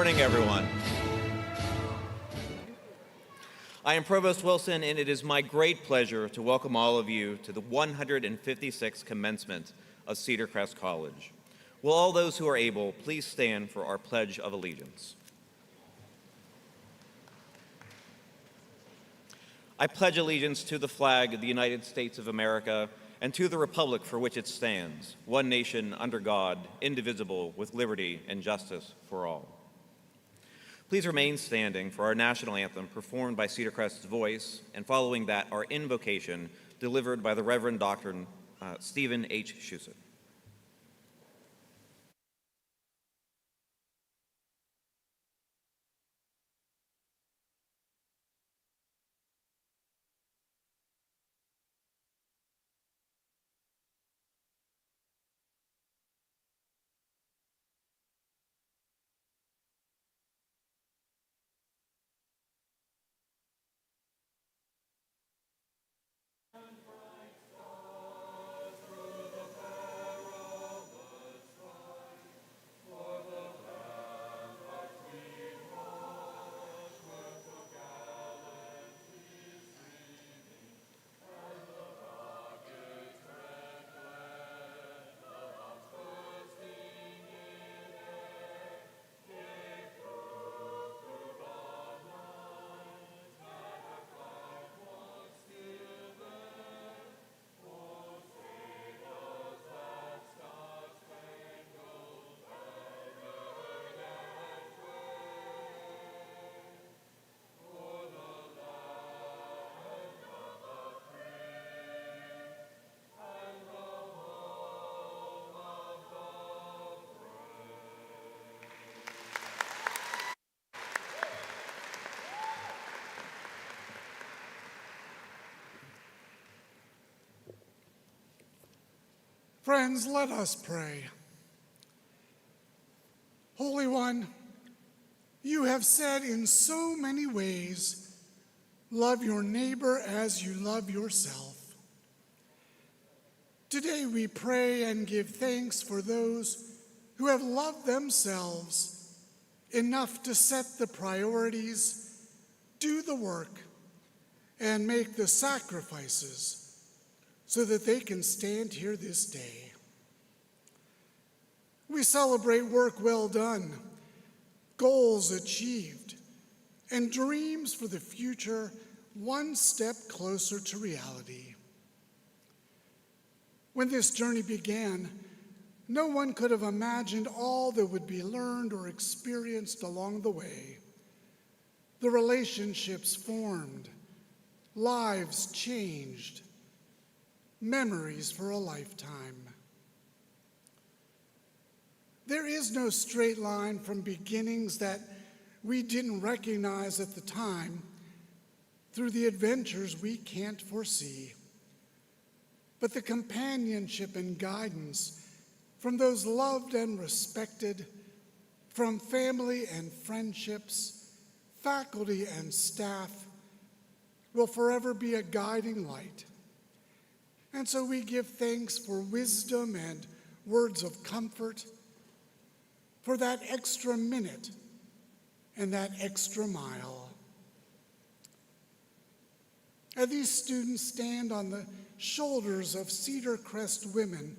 morning, everyone. I am Provost Wilson, and it is my great pleasure to welcome all of you to the 156th Commencement of Cedar Crest College. Will all those who are able please stand for our Pledge of Allegiance? I pledge allegiance to the flag of the United States of America and to the republic for which it stands, one nation under God, indivisible, with liberty and justice for all. Please remain standing for our national anthem performed by Cedar Crest's voice, and following that, our invocation delivered by the Reverend Dr. Stephen H. Shusett. Friends, let us pray. Holy One, you have said in so many ways, love your neighbor as you love yourself. Today we pray and give thanks for those who have loved themselves enough to set the priorities, do the work, and make the sacrifices so that they can stand here this day. We celebrate work well done, goals achieved, and dreams for the future one step closer to reality. When this journey began, no one could have imagined all that would be learned or experienced along the way. The relationships formed, lives changed, memories for a lifetime. There is no straight line from beginnings that we didn't recognize at the time through the adventures we can't foresee. But the companionship and guidance from those loved and respected, from family and friendships, faculty and staff, will forever be a guiding light. And so we give thanks for wisdom and words of comfort, for that extra minute and that extra mile. As these students stand on the shoulders of Cedar Crest women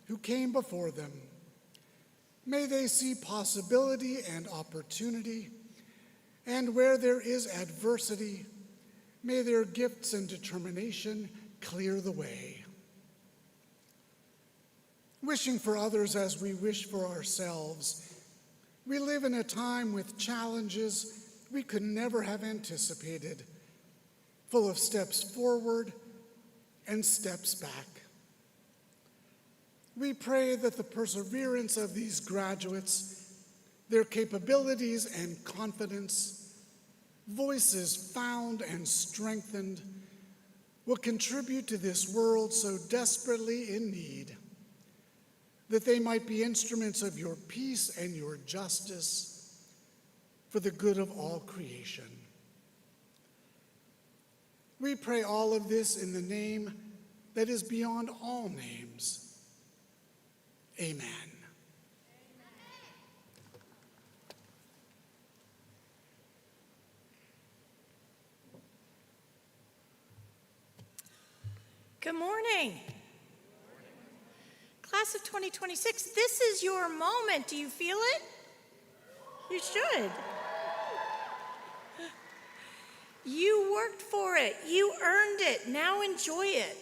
who came before them, may they see possibility and opportunity, and where there is adversity, may their gifts and determination clear the way. Wishing for others as we wish for ourselves, we live in a time with challenges we could never have anticipated, full of steps forward and steps back. We pray that the perseverance of these graduates, their capabilities and confidence, voices found and strengthened, will contribute to this world so desperately in need, that they might be instruments of your peace and your justice for the good of all creation. We pray all of this in the name that is beyond all names. Amen. Good morning. Class of 2026, this is your moment. Do you feel it? You should. You worked for it. You earned it. Now enjoy it.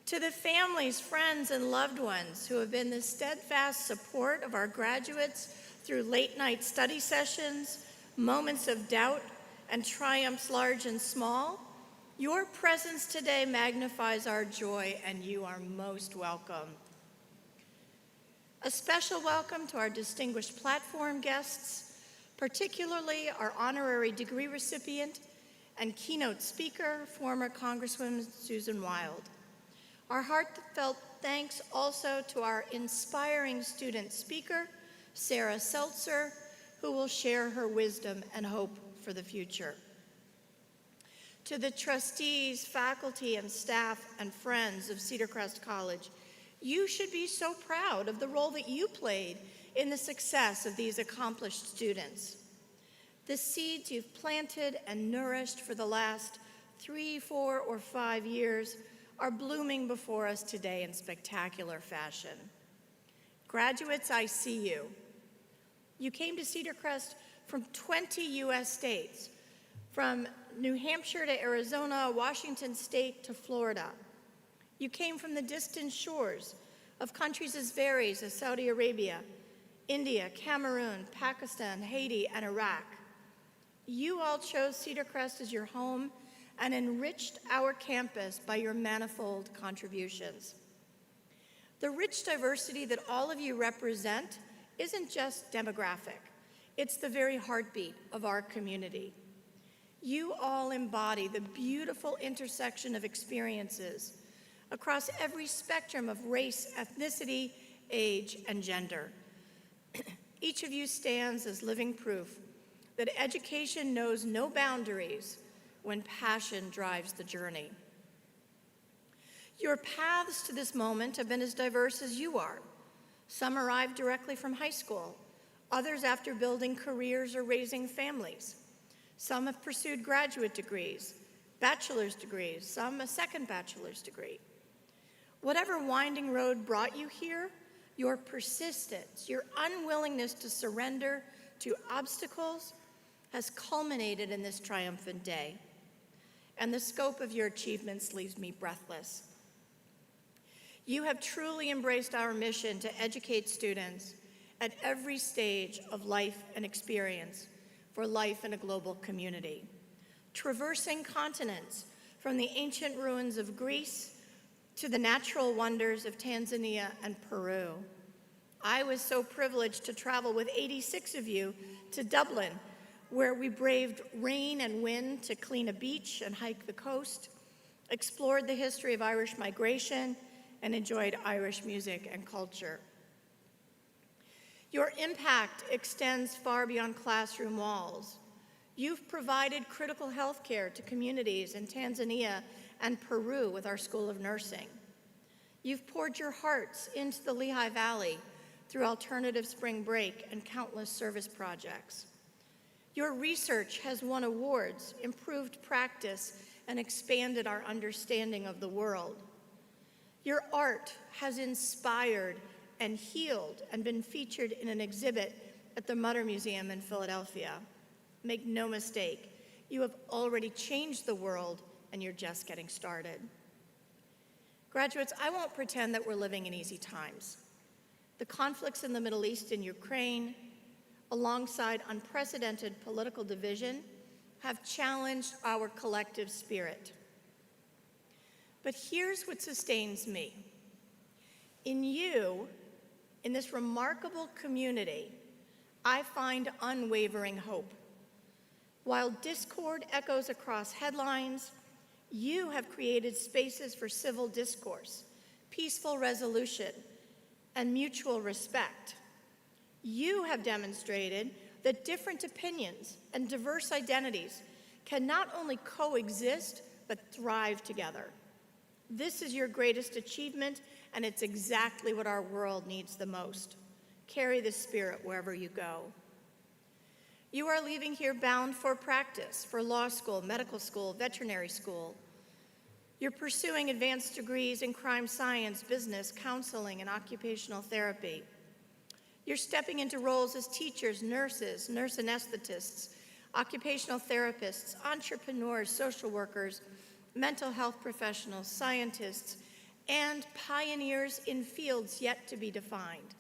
To the families, friends, and loved ones who have been the steadfast support of our graduates through late-night study sessions, moments of doubt, and triumphs large and small, your presence today magnifies our joy, and you are most welcome. A special welcome to our distinguished platform guests, particularly our honorary degree recipient and keynote speaker, former Congresswoman Susan Wild. Our heartfelt thanks also to our inspiring student speaker, Sarah Seltzer, who will share her wisdom and hope for the future. To the trustees, faculty, and staff and friends of Cedar Crest College, you should be so proud of the role that you played in the success of these accomplished students. The seeds you've planted and nourished for the last 3, 4, or 5 years are blooming before us today in spectacular fashion. Graduates, I see you. You came to Cedar Crest from 20 U.S. states, from New Hampshire to Arizona, Washington State to Florida. You came from the distant shores of countries as varied as Saudi Arabia, India, Cameroon, Pakistan, Haiti, and Iraq. You all chose Cedar Crest as your home and enriched our campus by your manifold contributions. The rich diversity that all of you represent isn't just demographic. It's the very heartbeat of our community. You all embody the beautiful intersection of experiences across every spectrum of race, ethnicity, age, and gender. Each of you stands as living proof that education knows no boundaries when passion drives the journey. Your paths to this moment have been as diverse as you are. Some arrived directly from high school, others after building careers or raising families. Some have pursued graduate degrees, bachelor's degrees, some a second bachelor's degree. Whatever winding road brought you here, your persistence, your unwillingness to surrender to obstacles has culminated in this triumphant day. And the scope of your achievements leaves me breathless. You have truly embraced our mission to educate students at every stage of life and experience for life in a global community, traversing continents from the ancient ruins of Greece to the natural wonders of Tanzania and Peru. I was so privileged to travel with 86 of you to Dublin, where we braved rain and wind to clean a beach and hike the coast, explored the history of Irish migration, and enjoyed Irish music and culture. Your impact extends far beyond classroom walls. You've provided critical health care to communities in Tanzania and Peru with our School of Nursing. You've poured your hearts into the Lehigh Valley through alternative spring break and countless service projects. Your research has won awards, improved practice, and expanded our understanding of the world. Your art has inspired and healed and been featured in an exhibit at the Mutter Museum in Philadelphia. Make no mistake, you have already changed the world and you're just getting started. Graduates, I won't pretend that we're living in easy times. The conflicts in the Middle East and Ukraine, alongside unprecedented political division, have challenged our collective spirit. But here's what sustains me. In you, in this remarkable community, I find unwavering hope. While discord echoes across headlines, you have created spaces for civil discourse, peaceful resolution, and mutual respect. You have demonstrated that different opinions and diverse identities can not only coexist, but thrive together. This is your greatest achievement, and it's exactly what our world needs the most. Carry this spirit wherever you go. You are leaving here bound for practice, for law school, medical school, veterinary school. You're pursuing advanced degrees in crime science, business, counseling, and occupational therapy. You're stepping into roles as teachers, nurses, nurse anesthetists, occupational therapists, entrepreneurs, social workers, mental health professionals, scientists, and pioneers in fields yet to be defined.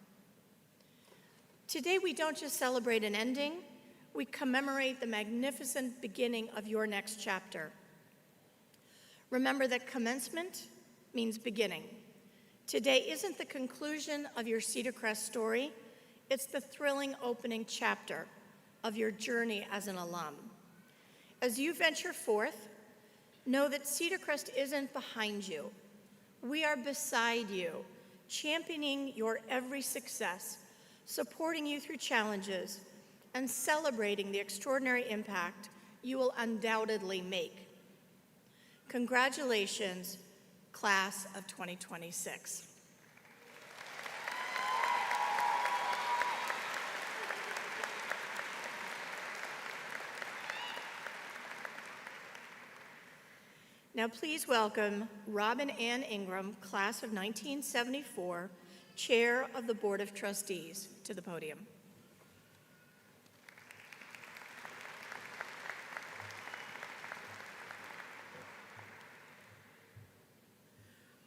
Today, we don't just celebrate an ending, we commemorate the magnificent beginning of your next chapter. Remember that commencement means beginning. Today isn't the conclusion of your Cedar Crest story, it's the thrilling opening chapter of your journey as an alum. As you venture forth, know that Cedar Crest isn't behind you. We are beside you, championing your every success, supporting you through challenges, and celebrating the extraordinary impact you will undoubtedly make. Congratulations, class of 2026. Now please welcome Robin Ann Ingram, class of 1974, Chair of the Board of Trustees, to the podium.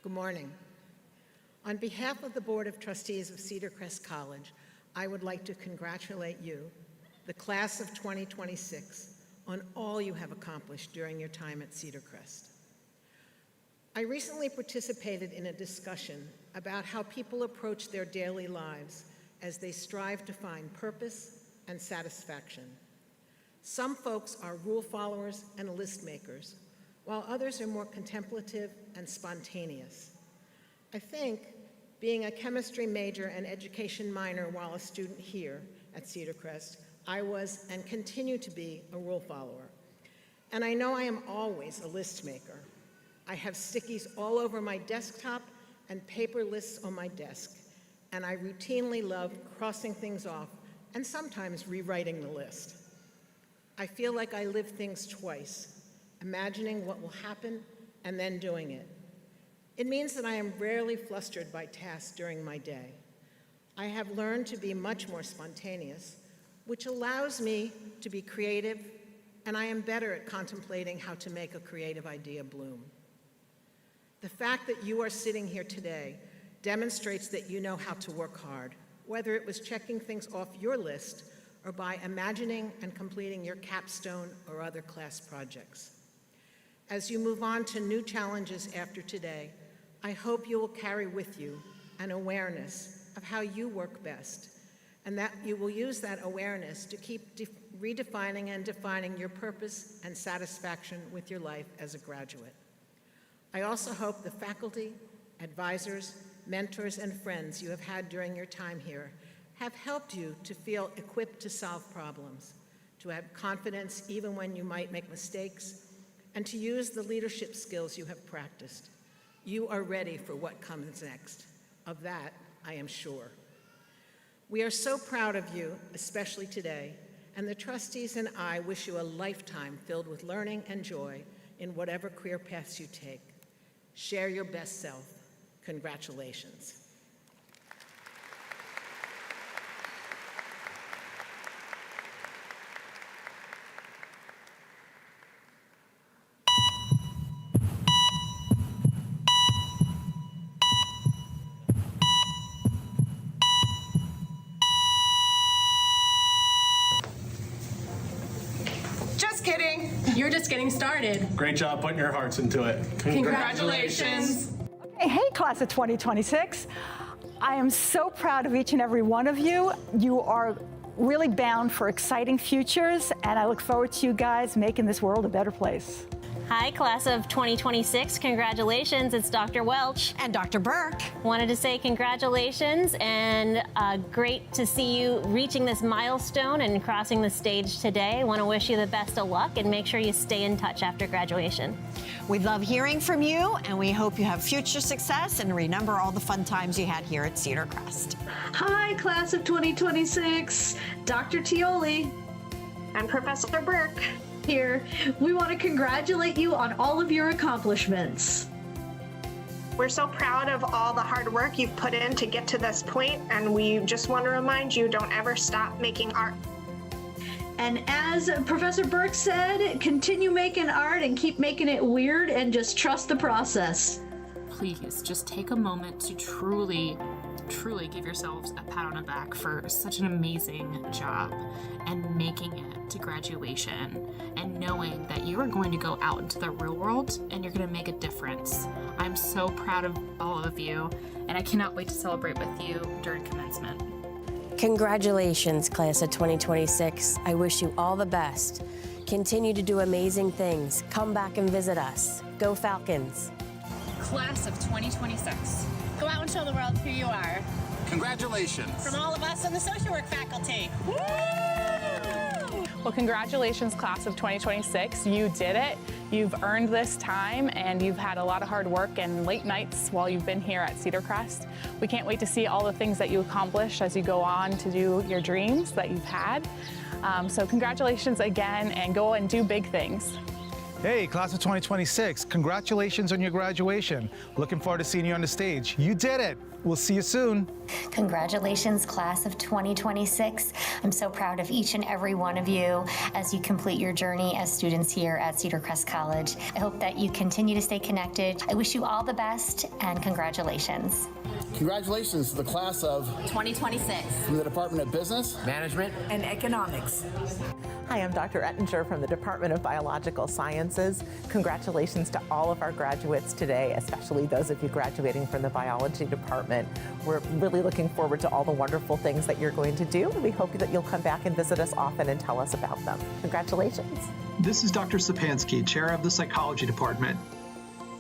Good morning. On behalf of the Board of Trustees of Cedar Crest College, I would like to congratulate you, the class of 2026, on all you have accomplished during your time at Cedar Crest. I recently participated in a discussion about how people approach their daily lives as they strive to find purpose and satisfaction. Some folks are rule followers and list makers, while others are more contemplative and spontaneous. I think, being a chemistry major and education minor while a student here at Cedar Crest, I was and continue to be a rule follower. And I know I am always a list maker. I have stickies all over my desktop and paper lists on my desk, and I routinely love crossing things off and sometimes rewriting the list. I feel like I live things twice, imagining what will happen and then doing it. It means that I am rarely flustered by tasks during my day. I have learned to be much more spontaneous, which allows me to be creative, and I am better at contemplating how to make a creative idea bloom. The fact that you are sitting here today demonstrates that you know how to work hard, whether it was checking things off your list or by imagining and completing your capstone or other class projects. As you move on to new challenges after today, I hope you will carry with you an awareness of how you work best, and that you will use that awareness to keep redefining and defining your purpose and satisfaction with your life as a graduate. I also hope the faculty, advisors, mentors, and friends you have had during your time here have helped you to feel equipped to solve problems, to have confidence even when you might make mistakes, and to use the leadership skills you have practiced. You are ready for what comes next. Of that, I am sure. We are so proud of you, especially today, and the trustees and I wish you a lifetime filled with learning and joy in whatever career paths you take. Share your best self. Congratulations. Just kidding. You're just getting started. Great job putting your hearts into it. Congratulations. Hey, class of 2026. I am so proud of each and every one of you. You are really bound for exciting futures, and I look forward to you guys making this world a better place. Hi, class of 2026. Congratulations. It's Dr. Welch. And Dr. Burke. Wanted to say congratulations and great to see you reaching this milestone and crossing the stage today. I want to wish you the best of luck and make sure you stay in touch after graduation. We love hearing from you, and we hope you have future success and remember all the fun times you had here at Cedar Crest. Hi, class of 2026. Dr. Tioli. And Professor Burke. here, we want to congratulate you on all of your accomplishments. We're so proud of all the hard work you've put in to get to this point, and we just want to remind you, don't ever stop making art. And as Professor Burke said, continue making art and keep making it weird and just trust the process. Please just take a moment to truly give yourselves a pat on the back for such an amazing job and making it to graduation and knowing that you are going to go out into the real world and you're going to make a difference. I'm so proud of all of you, and I cannot wait to celebrate with you during commencement. Congratulations, class of 2026. I wish you all the best. Continue to do amazing things. Come back and visit us. Go Falcons. Class of 2026. Go out and show the world who you are. Congratulations. From all of us on the social work faculty. Woo! Well, congratulations, class of 2026. You did it. You've earned this time, and you've had a lot of hard work and late nights while you've been here at Cedar Crest. We can't wait to see all the things that you accomplish as you go on to do your dreams that you've had. So congratulations again, and go and do big things. Hey, class of 2026, congratulations on your graduation. Looking forward to seeing you on the stage. You did it. We'll see you soon. Congratulations, class of 2026. I'm so proud of each and every one of you as you complete your journey as students here at Cedar Crest College. I hope that you continue to stay connected. I wish you all the best, and congratulations. Congratulations to the class of 2026 from the Department of Business, Management, and Economics. Hi, I'm Dr. Ettinger from the Department of Biological Sciences. Congratulations to all of our graduates today, especially those of you graduating from the biology department. We're really looking forward to all the wonderful things that you're going to do. We hope that you'll come back and visit us often and tell us about them. Congratulations. This is Dr. Sapansky, Chair of the Psychology Department.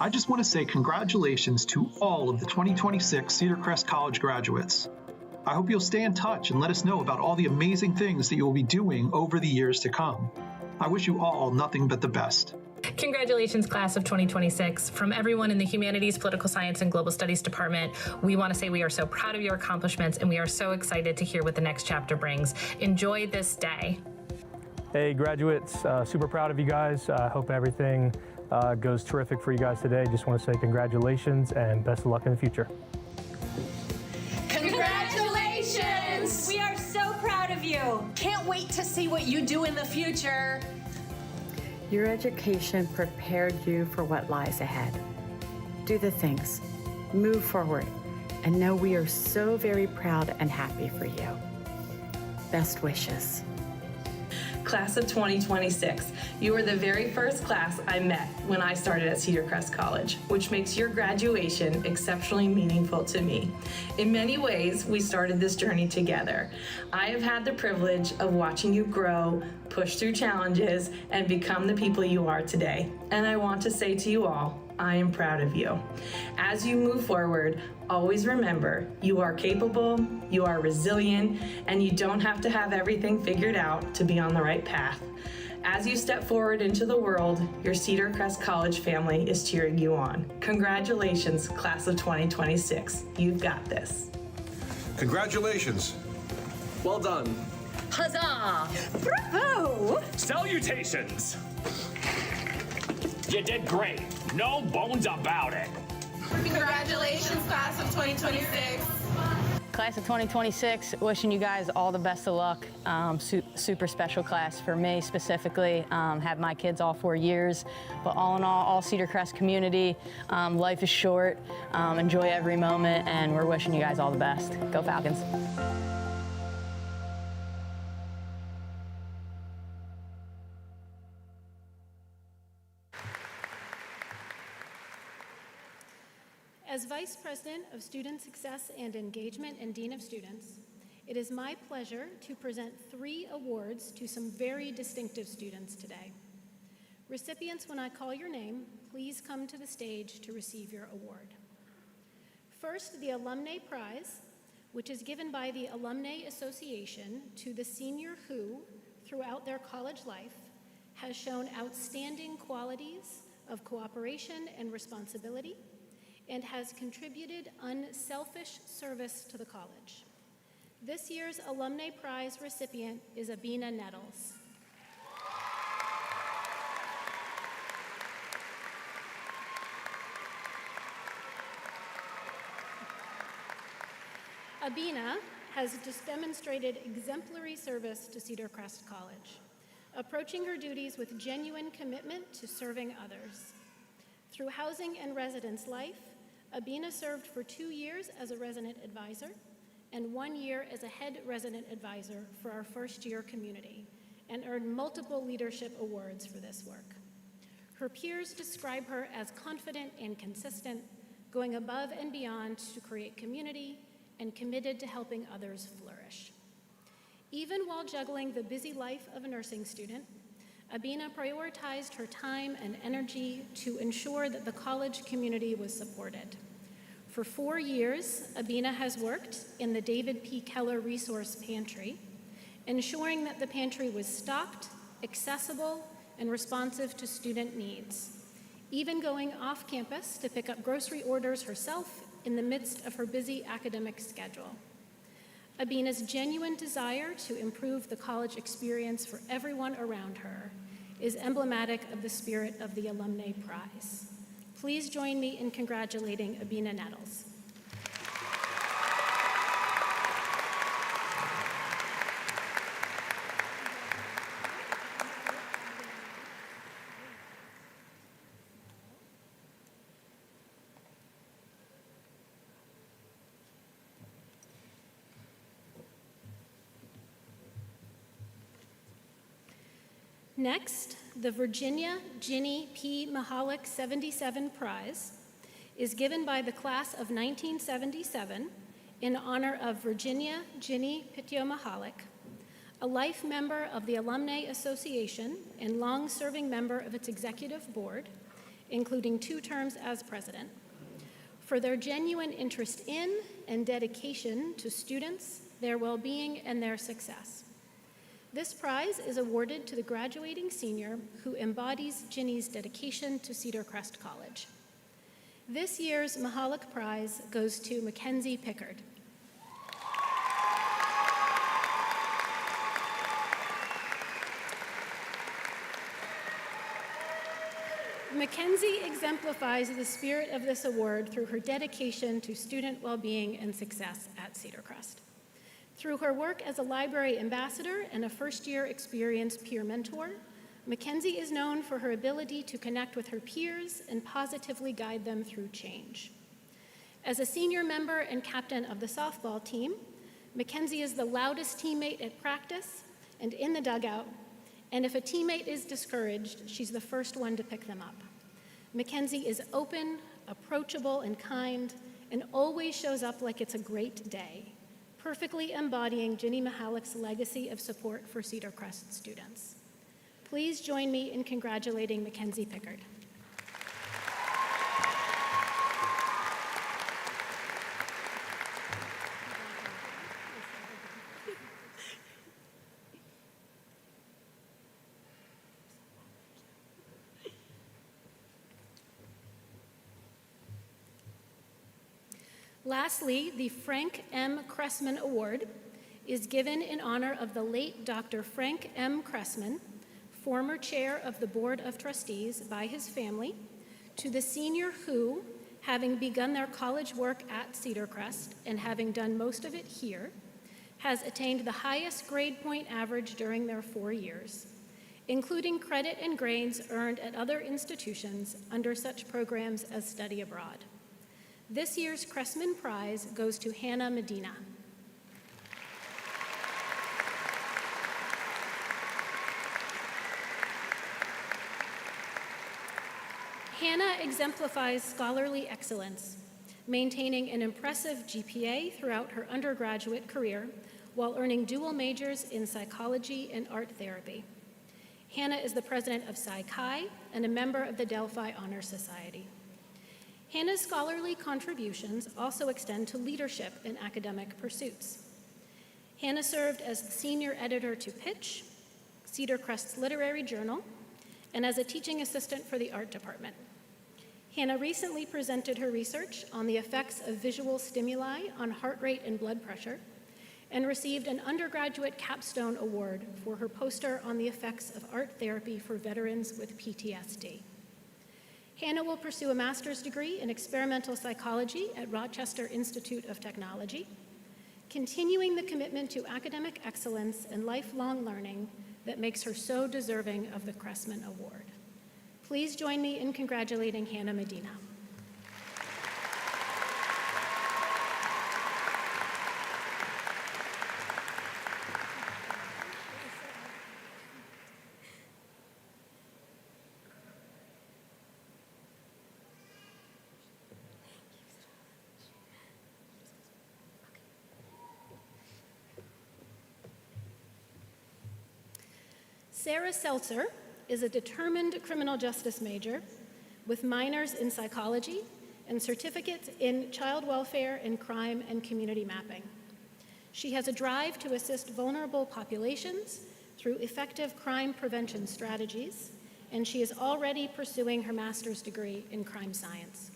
I just want to say congratulations to all of the 2026 Cedar Crest College graduates. I hope you'll stay in touch and let us know about all the amazing things that you will be doing over the years to come. I wish you all nothing but the best. Congratulations, class of 2026. From everyone in the Humanities, Political Science, and Global Studies Department, we want to say we are so proud of your accomplishments, and we are so excited to hear what the next chapter brings. Enjoy this day. Hey, graduates, super proud of you guys. I hope everything goes terrific for you guys today. Just want to say congratulations and best of luck in the future. Congratulations! We are so proud of you. Can't wait to see what you do in the future. Your education prepared you for what lies ahead. Do the things, move forward, and know we are so very proud and happy for you. Best wishes. Class of 2026, you were the very first class I met when I started at Cedar Crest College, which makes your graduation exceptionally meaningful to me. In many ways, we started this journey together. I have had the privilege of watching you grow, push through challenges, and become the people you are today. And I want to say to you all, I am proud of you. As you move forward, always remember you are capable, you are resilient, and you don't have to have everything figured out to be on the right path. As you step forward into the world, your Cedar Crest College family is cheering you on. Congratulations, class of 2026. You've got this. Congratulations. Well done. Huzzah! Bravo! Salutations! You did great. No bones about it. Congratulations, class of 2026. Class of 2026, wishing you guys all the best of luck. Super special class for me specifically. Had my kids all 4 years, but all in all Cedar Crest community. Life is short. Enjoy every moment, and we're wishing you guys all the best. Go Falcons. As Vice President of Student Success and Engagement and Dean of Students, it is my pleasure to present 3 awards to some very distinctive students today. Recipients, when I call your name, please come to the stage to receive your award. First, the Alumni Prize, which is given by the Alumni Association to the senior who, throughout their college life, has shown outstanding qualities of cooperation and responsibility, and has contributed unselfish service to the college. This year's Alumni Prize recipient is Abina Nettles. Abina has just demonstrated exemplary service to Cedar Crest College, approaching her duties with genuine commitment to serving others. Through housing and residence life, Abina served for 2 years as a resident advisor and 1 year as a head resident advisor for our first-year community, and earned multiple leadership awards for this work. Her peers describe her as confident and consistent, going above and beyond to create community, and committed to helping others flourish. Even while juggling the busy life of a nursing student, Abina prioritized her time and energy to ensure that the college community was supported. For 4 years, Abina has worked in the David P. Keller Resource Pantry, ensuring that the pantry was stocked, accessible, and responsive to student needs, even going off campus to pick up grocery orders herself in the midst of her busy academic schedule. Abina's genuine desire to improve the college experience for everyone around her is emblematic of the spirit of the Alumni Prize. Please join me in congratulating Abina Nettles. Next, the Virginia Ginny P. Mahalik 77 Prize is given by the class of 1977 in honor of Virginia Ginny Pitio Mahalik, a life member of the Alumni Association and long-serving member of its executive board, including 2 terms as president, for their genuine interest in and dedication to students, their well-being, and their success. This prize is awarded to the graduating senior who embodies Ginny's dedication to Cedar Crest College. This year's Mahalik Prize goes to Mackenzie Pickard. Mackenzie exemplifies the spirit of this award through her dedication to student well-being and success at Cedar Crest. Through her work as a library ambassador and a first-year experienced peer mentor, Mackenzie is known for her ability to connect with her peers and positively guide them through change. As a senior member and captain of the softball team, Mackenzie is the loudest teammate at practice and in the dugout, and if a teammate is discouraged, she's the first one to pick them up. Mackenzie is open, approachable, and kind, and always shows up like it's a great day, perfectly embodying Ginny Mahalik's legacy of support for Cedar Crest students. Please join me in congratulating Mackenzie Pickard. Lastly, the Frank M. Cressman Award is given in honor of the late Dr. Frank M. Cressman, former chair of the Board of Trustees by his family, to the senior who, having begun their college work at Cedar Crest and having done most of it here, has attained the highest grade point average during their 4 years, including credit and grades earned at other institutions under such programs as study abroad. This year's Cressman Prize goes to Hannah Medina. Hannah exemplifies scholarly excellence, maintaining an impressive GPA throughout her undergraduate career while earning dual majors in psychology and art therapy. Hannah is the president of Psi Chi and a member of the Delphi Honor Society. Hannah's scholarly contributions also extend to leadership in academic pursuits. Hannah served as the senior editor to Pitch, Cedar Crest's literary journal, and as a teaching assistant for the art department. Hannah recently presented her research on the effects of visual stimuli on heart rate and blood pressure, and received an undergraduate capstone award for her poster on the effects of art therapy for veterans with PTSD. Hannah will pursue a master's degree in experimental psychology at Rochester Institute of Technology, continuing the commitment to academic excellence and lifelong learning that makes her so deserving of the Crestman Award. Please join me in congratulating Hannah Medina. Sarah Seltzer is a determined criminal justice major with minors in psychology and certificates in child welfare and crime and community mapping. She has a drive to assist vulnerable populations through effective crime prevention strategies, and she is already pursuing her master's degree in crime science.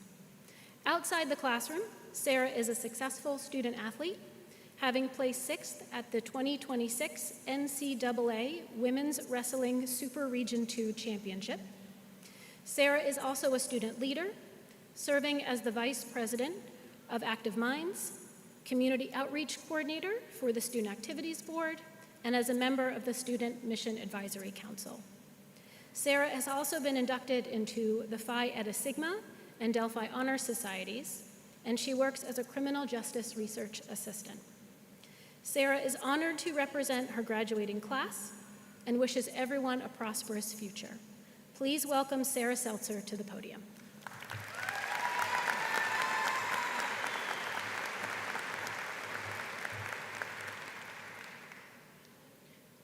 Outside the classroom, Sarah is a successful student athlete, having placed 6th at the 2026 NCAA Women's Wrestling Super Region 2 Championship. Sarah is also a student leader, serving as the Vice President of Active Minds, Community Outreach Coordinator for the Student Activities Board, and as a member of the Student Mission Advisory Council. Sarah has also been inducted into the Phi Eta Sigma and Delphi Honor Societies, and she works as a criminal justice research assistant. Sarah is honored to represent her graduating class and wishes everyone a prosperous future. Please welcome Sarah Seltzer to the podium.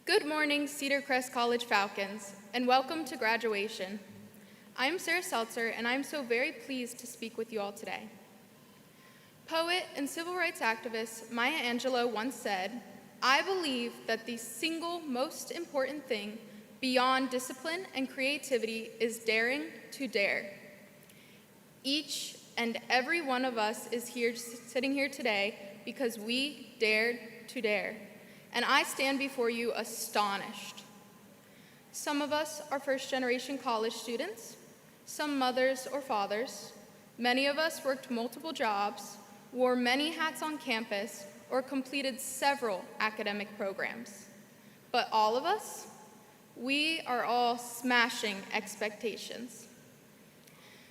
Good morning, Cedar Crest College Falcons, and welcome to graduation. I'm Sarah Seltzer, and I'm so very pleased to speak with you all today. Poet and civil rights activist Maya Angelou once said, "I believe that the single most important thing beyond discipline and creativity is daring to dare." Each and every one of us is sitting here today because we dared to dare, and I stand before you astonished. Some of us are first-generation college students, some mothers or fathers. Many of us worked multiple jobs, wore many hats on campus, or completed several academic programs. But all of us, we are all smashing expectations.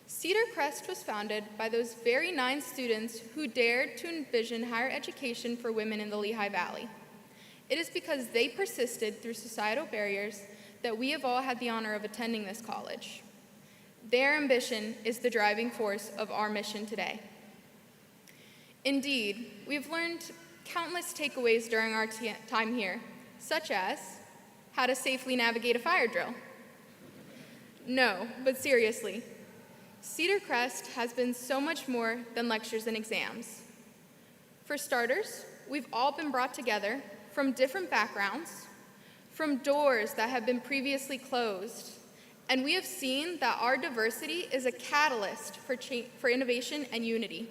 Cedar Crest was founded by those very 9 students who dared to envision higher education for women in the Lehigh Valley. It is because they persisted through societal barriers that we have all had the honor of attending this college. Their ambition is the driving force of our mission today. Indeed, we've learned countless takeaways during our time here, such as how to safely navigate a fire drill. No, but seriously, Cedar Crest has been so much more than lectures and exams. For starters, we've all been brought together from different backgrounds, from doors that have been previously closed, and we have seen that our diversity is a catalyst for innovation and unity.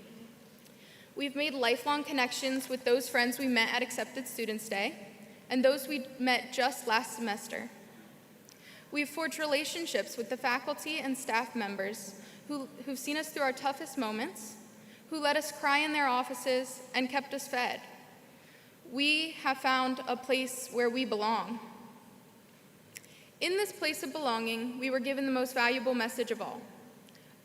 We've made lifelong connections with those friends we met at Accepted Students Day and those we met just last semester. We've forged relationships with the faculty and staff members who've seen us through our toughest moments, who let us cry in their offices and kept us fed. We have found a place where we belong. In this place of belonging, we were given the most valuable message of all.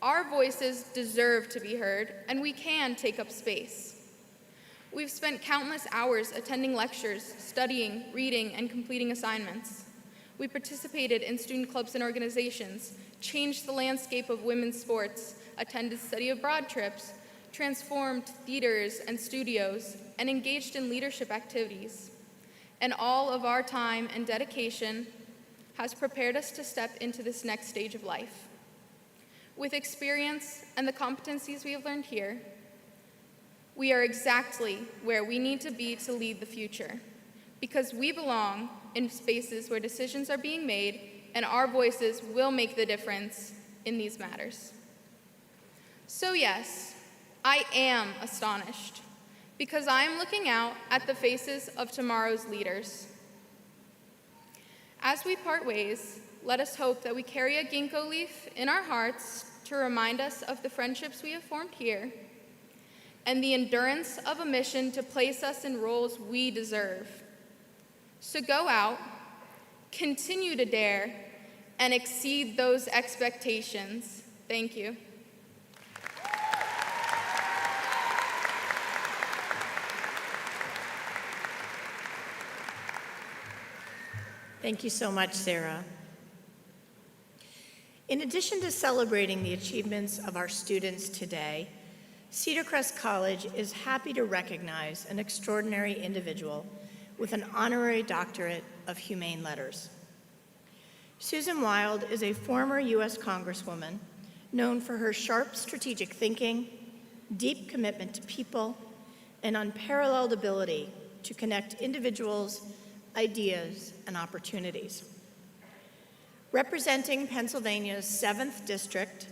Our voices deserve to be heard, and we can take up space. We've spent countless hours attending lectures, studying, reading, and completing assignments. We participated in student clubs and organizations, changed the landscape of women's sports, attended study abroad trips, transformed theaters and studios, and engaged in leadership activities. And all of our time and dedication has prepared us to step into this next stage of life. With experience and the competencies we have learned here, we are exactly where we need to be to lead the future, because we belong in spaces where decisions are being made and our voices will make the difference in these matters. So yes, I am astonished, because I am looking out at the faces of tomorrow's leaders. As we part ways, let us hope that we carry a ginkgo leaf in our hearts to remind us of the friendships we have formed here, and the endurance of a mission to place us in roles we deserve. So go out, continue to dare, and exceed those expectations. Thank you. Thank you so much, Sarah. In addition to celebrating the achievements of our students today, Cedar Crest College is happy to recognize an extraordinary individual with an honorary doctorate of humane letters. Susan Wild is a former U.S. Congresswoman known for her sharp strategic thinking, deep commitment to people, and unparalleled ability to connect individuals, ideas, and opportunities. Representing Pennsylvania's 7th District,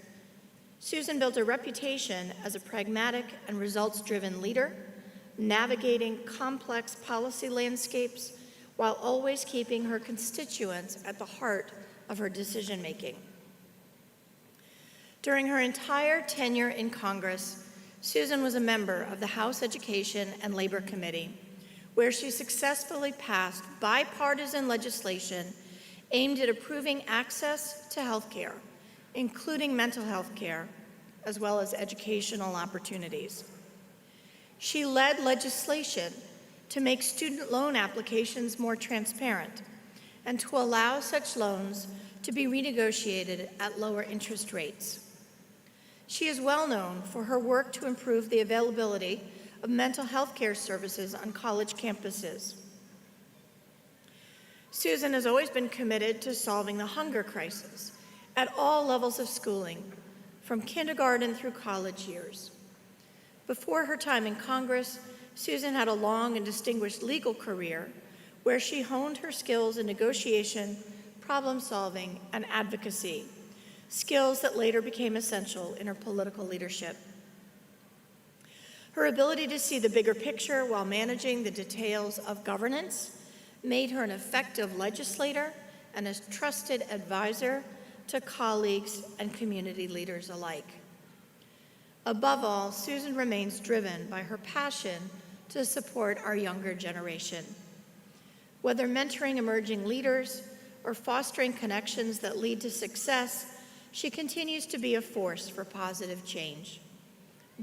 Susan built a reputation as a pragmatic and results-driven leader, navigating complex policy landscapes while always keeping her constituents at the heart of her decision-making. During her entire tenure in Congress, Susan was a member of the House Education and Labor Committee, where she successfully passed bipartisan legislation aimed at improving access to health care, including mental health care, as well as educational opportunities. She led legislation to make student loan applications more transparent and to allow such loans to be renegotiated at lower interest rates. She is well known for her work to improve the availability of mental health care services on college campuses. Susan has always been committed to solving the hunger crisis at all levels of schooling, from kindergarten through college years. Before her time in Congress, Susan had a long and distinguished legal career where she honed her skills in negotiation, problem solving, and advocacy, skills that later became essential in her political leadership. Her ability to see the bigger picture while managing the details of governance made her an effective legislator and a trusted advisor to colleagues and community leaders alike. Above all, Susan remains driven by her passion to support our younger generation. Whether mentoring emerging leaders or fostering connections that lead to success, she continues to be a force for positive change,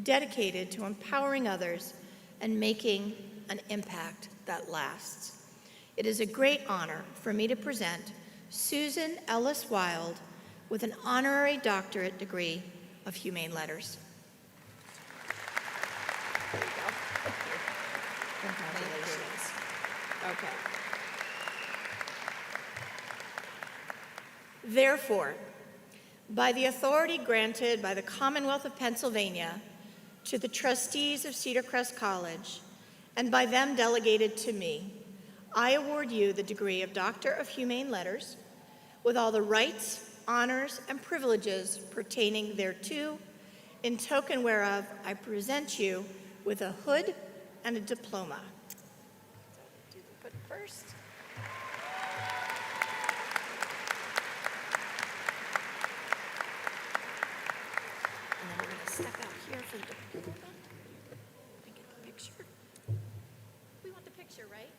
dedicated to empowering others and making an impact that lasts. It is a great honor for me to present Susan Ellis Wild with an honorary doctorate degree of humane letters. There you go. Congratulations. Okay. Therefore, by the authority granted by the Commonwealth of Pennsylvania to the trustees of Cedar Crest College, and by them delegated to me, I award you the degree of Doctor of Humane Letters with all the rights, honors, and privileges pertaining thereto, in token whereof I present you with a hood and a diploma. Do the hood first. And then we're going to step out here for the diploma. Let me get the picture. We want the picture, right?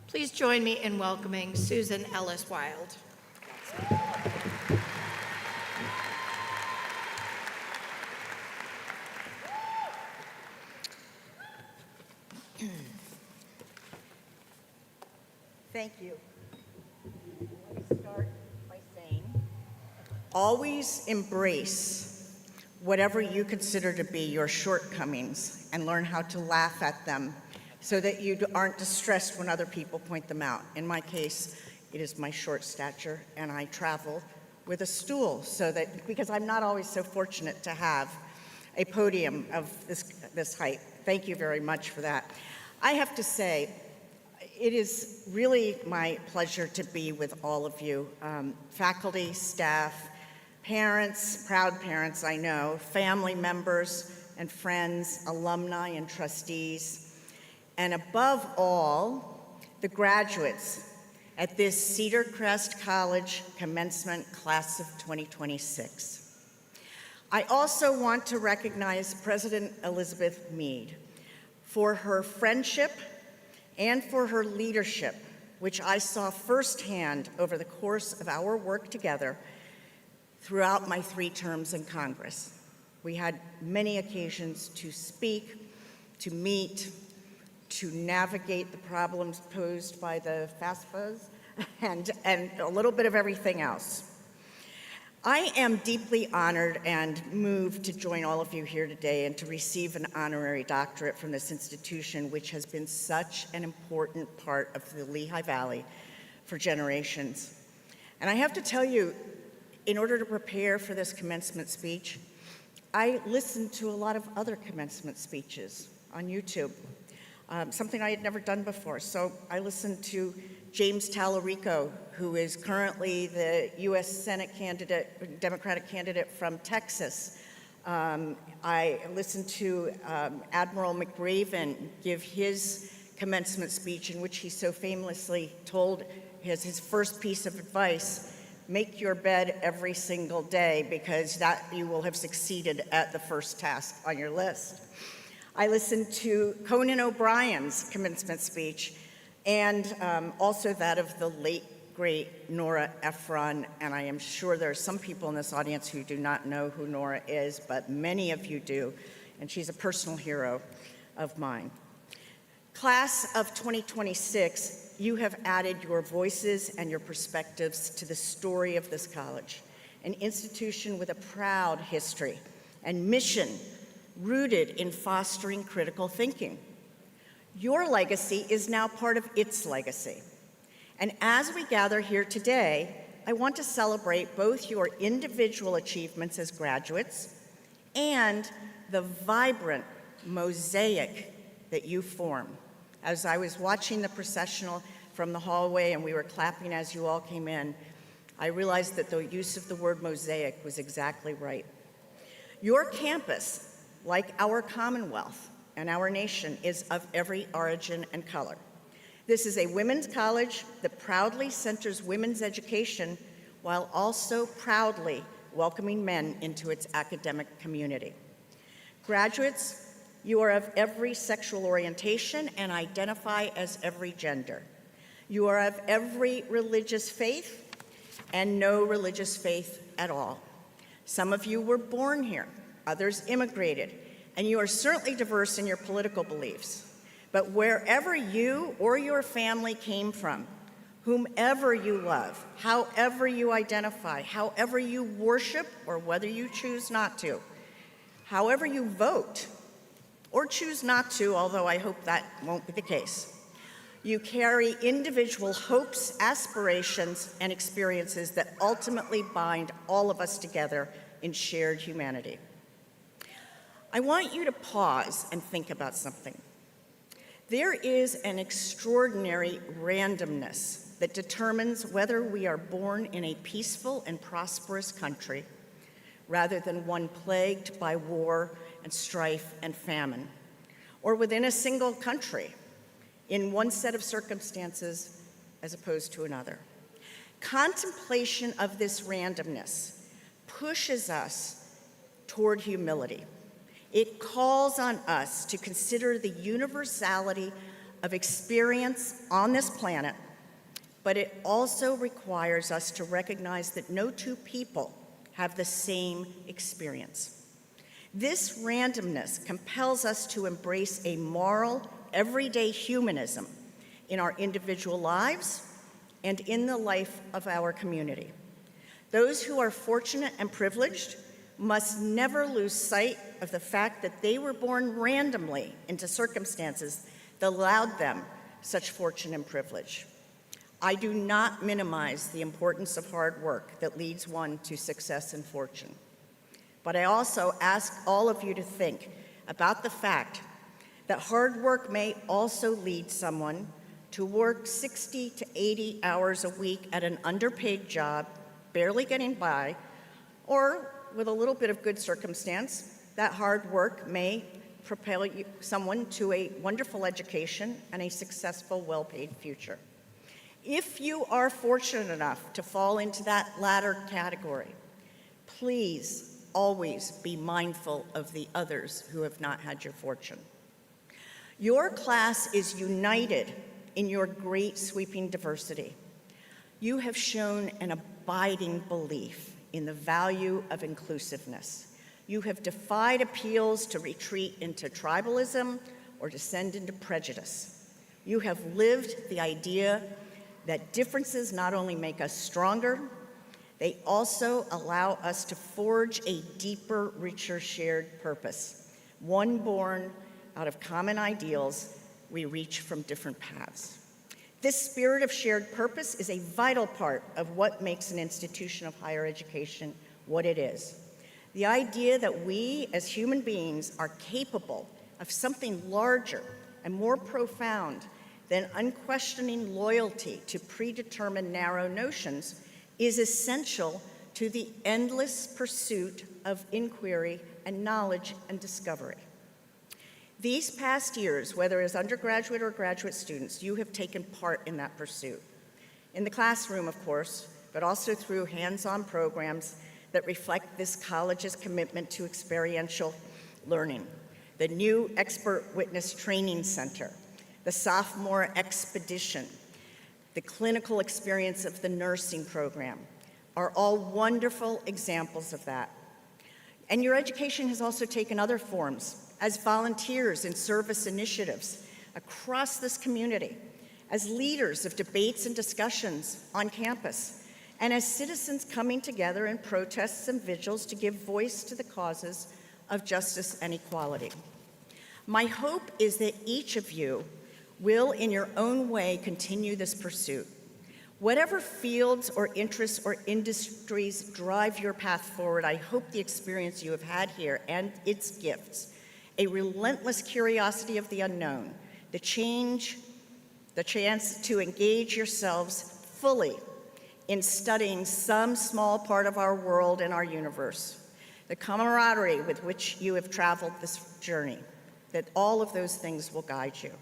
Please join me in welcoming Susan Ellis Wild. Thank you. Let me start by saying, always embrace whatever you consider to be your shortcomings and learn how to laugh at them so that you aren't distressed when other people point them out. In my case, it is my short stature, and I travel with a stool because I'm not always so fortunate to have a podium of this height. Thank you very much for that. I have to say, it is really my pleasure to be with all of you, faculty, staff, parents, proud parents I know, family members, and friends, alumni and trustees, and above all, the graduates at this Cedar Crest College Commencement Class of 2026. I also want to recognize President Elizabeth Meade for her friendship and for her leadership, which I saw firsthand over the course of our work together throughout my 3 terms in Congress. We had many occasions to speak, to meet, to navigate the problems posed by the FAFSAs, and a little bit of everything else. I am deeply honored and moved to join all of you here today and to receive an honorary doctorate from this institution, which has been such an important part of the Lehigh Valley for generations. And I have to tell you, in order to prepare for this commencement speech, I listened to a lot of other commencement speeches on YouTube, something I had never done before. So I listened to James Tallarico, who is currently the U.S. Senate candidate, Democratic candidate from Texas. I listened to Admiral McRaven give his commencement speech, in which he so famously told his first piece of advice: make your bed every single day, because that you will have succeeded at the first task on your list. I listened to Conan O'Brien's commencement speech, and also that of the late, great Nora Ephron, and I am sure there are some people in this audience who do not know who Nora is, but many of you do, and she's a personal hero of mine. Class of 2026, you have added your voices and your perspectives to the story of this college, an institution with a proud history and mission rooted in fostering critical thinking. Your legacy is now part of its legacy. And as we gather here today, I want to celebrate both your individual achievements as graduates and the vibrant mosaic that you form. As I was watching the processional from the hallway and we were clapping as you all came in, I realized that the use of the word mosaic was exactly right. Your campus, like our Commonwealth and our nation, is of every origin and color. This is a women's college that proudly centers women's education while also proudly welcoming men into its academic community. Graduates, you are of every sexual orientation and identify as every gender. You are of every religious faith and no religious faith at all. Some of you were born here, others immigrated, and you are certainly diverse in your political beliefs. But wherever you or your family came from, whomever you love, however you identify, however you worship or whether you choose not to, however you vote, or choose not to, although I hope that won't be the case. You carry individual hopes, aspirations, and experiences that ultimately bind all of us together in shared humanity. I want you to pause and think about something. There is an extraordinary randomness that determines whether we are born in a peaceful and prosperous country rather than one plagued by war and strife and famine, or within a single country, in one set of circumstances as opposed to another. Contemplation of this randomness pushes us toward humility. It calls on us to consider the universality of experience on this planet, but it also requires us to recognize that no two people have the same experience. This randomness compels us to embrace a moral, everyday humanism in our individual lives and in the life of our community. Those who are fortunate and privileged must never lose sight of the fact that they were born randomly into circumstances that allowed them such fortune and privilege. I do not minimize the importance of hard work that leads one to success and fortune. But I also ask all of you to think about the fact that hard work may also lead someone to work 60 to 80 hours a week at an underpaid job, barely getting by, or with a little bit of good circumstance, That hard work may propel someone to a wonderful education and a successful, well-paid future. If you are fortunate enough to fall into that latter category, please always be mindful of the others who have not had your fortune. Your class is united in your great sweeping diversity. You have shown an abiding belief in the value of inclusiveness. You have defied appeals to retreat into tribalism or descend into prejudice. You have lived the idea that differences not only make us stronger, they also allow us to forge a deeper, richer shared purpose, one born out of common ideals we reach from different paths. This spirit of shared purpose is a vital part of what makes an institution of higher education what it is. The idea that we as human beings are capable of something larger and more profound than unquestioning loyalty to predetermined narrow notions is essential to the endless pursuit of inquiry and knowledge and discovery. These past years, whether as undergraduate or graduate students, you have taken part in that pursuit. In the classroom, of course, but also through hands-on programs that reflect this college's commitment to experiential learning. The new Expert Witness Training Center, the Sophomore Expedition, the clinical experience of the nursing program are all wonderful examples of that. And your education has also taken other forms as volunteers in service initiatives across this community, as leaders of debates and discussions on campus, and as citizens coming together in protests and vigils to give voice to the causes of justice and equality. My hope is that each of you will, in your own way, continue this pursuit. Whatever fields or interests or industries drive your path forward, I hope the experience you have had here and its gifts, a relentless curiosity of the unknown, the chance to engage yourselves fully in studying some small part of our world and our universe, the camaraderie with which you have traveled this journey, that all of those things will guide you.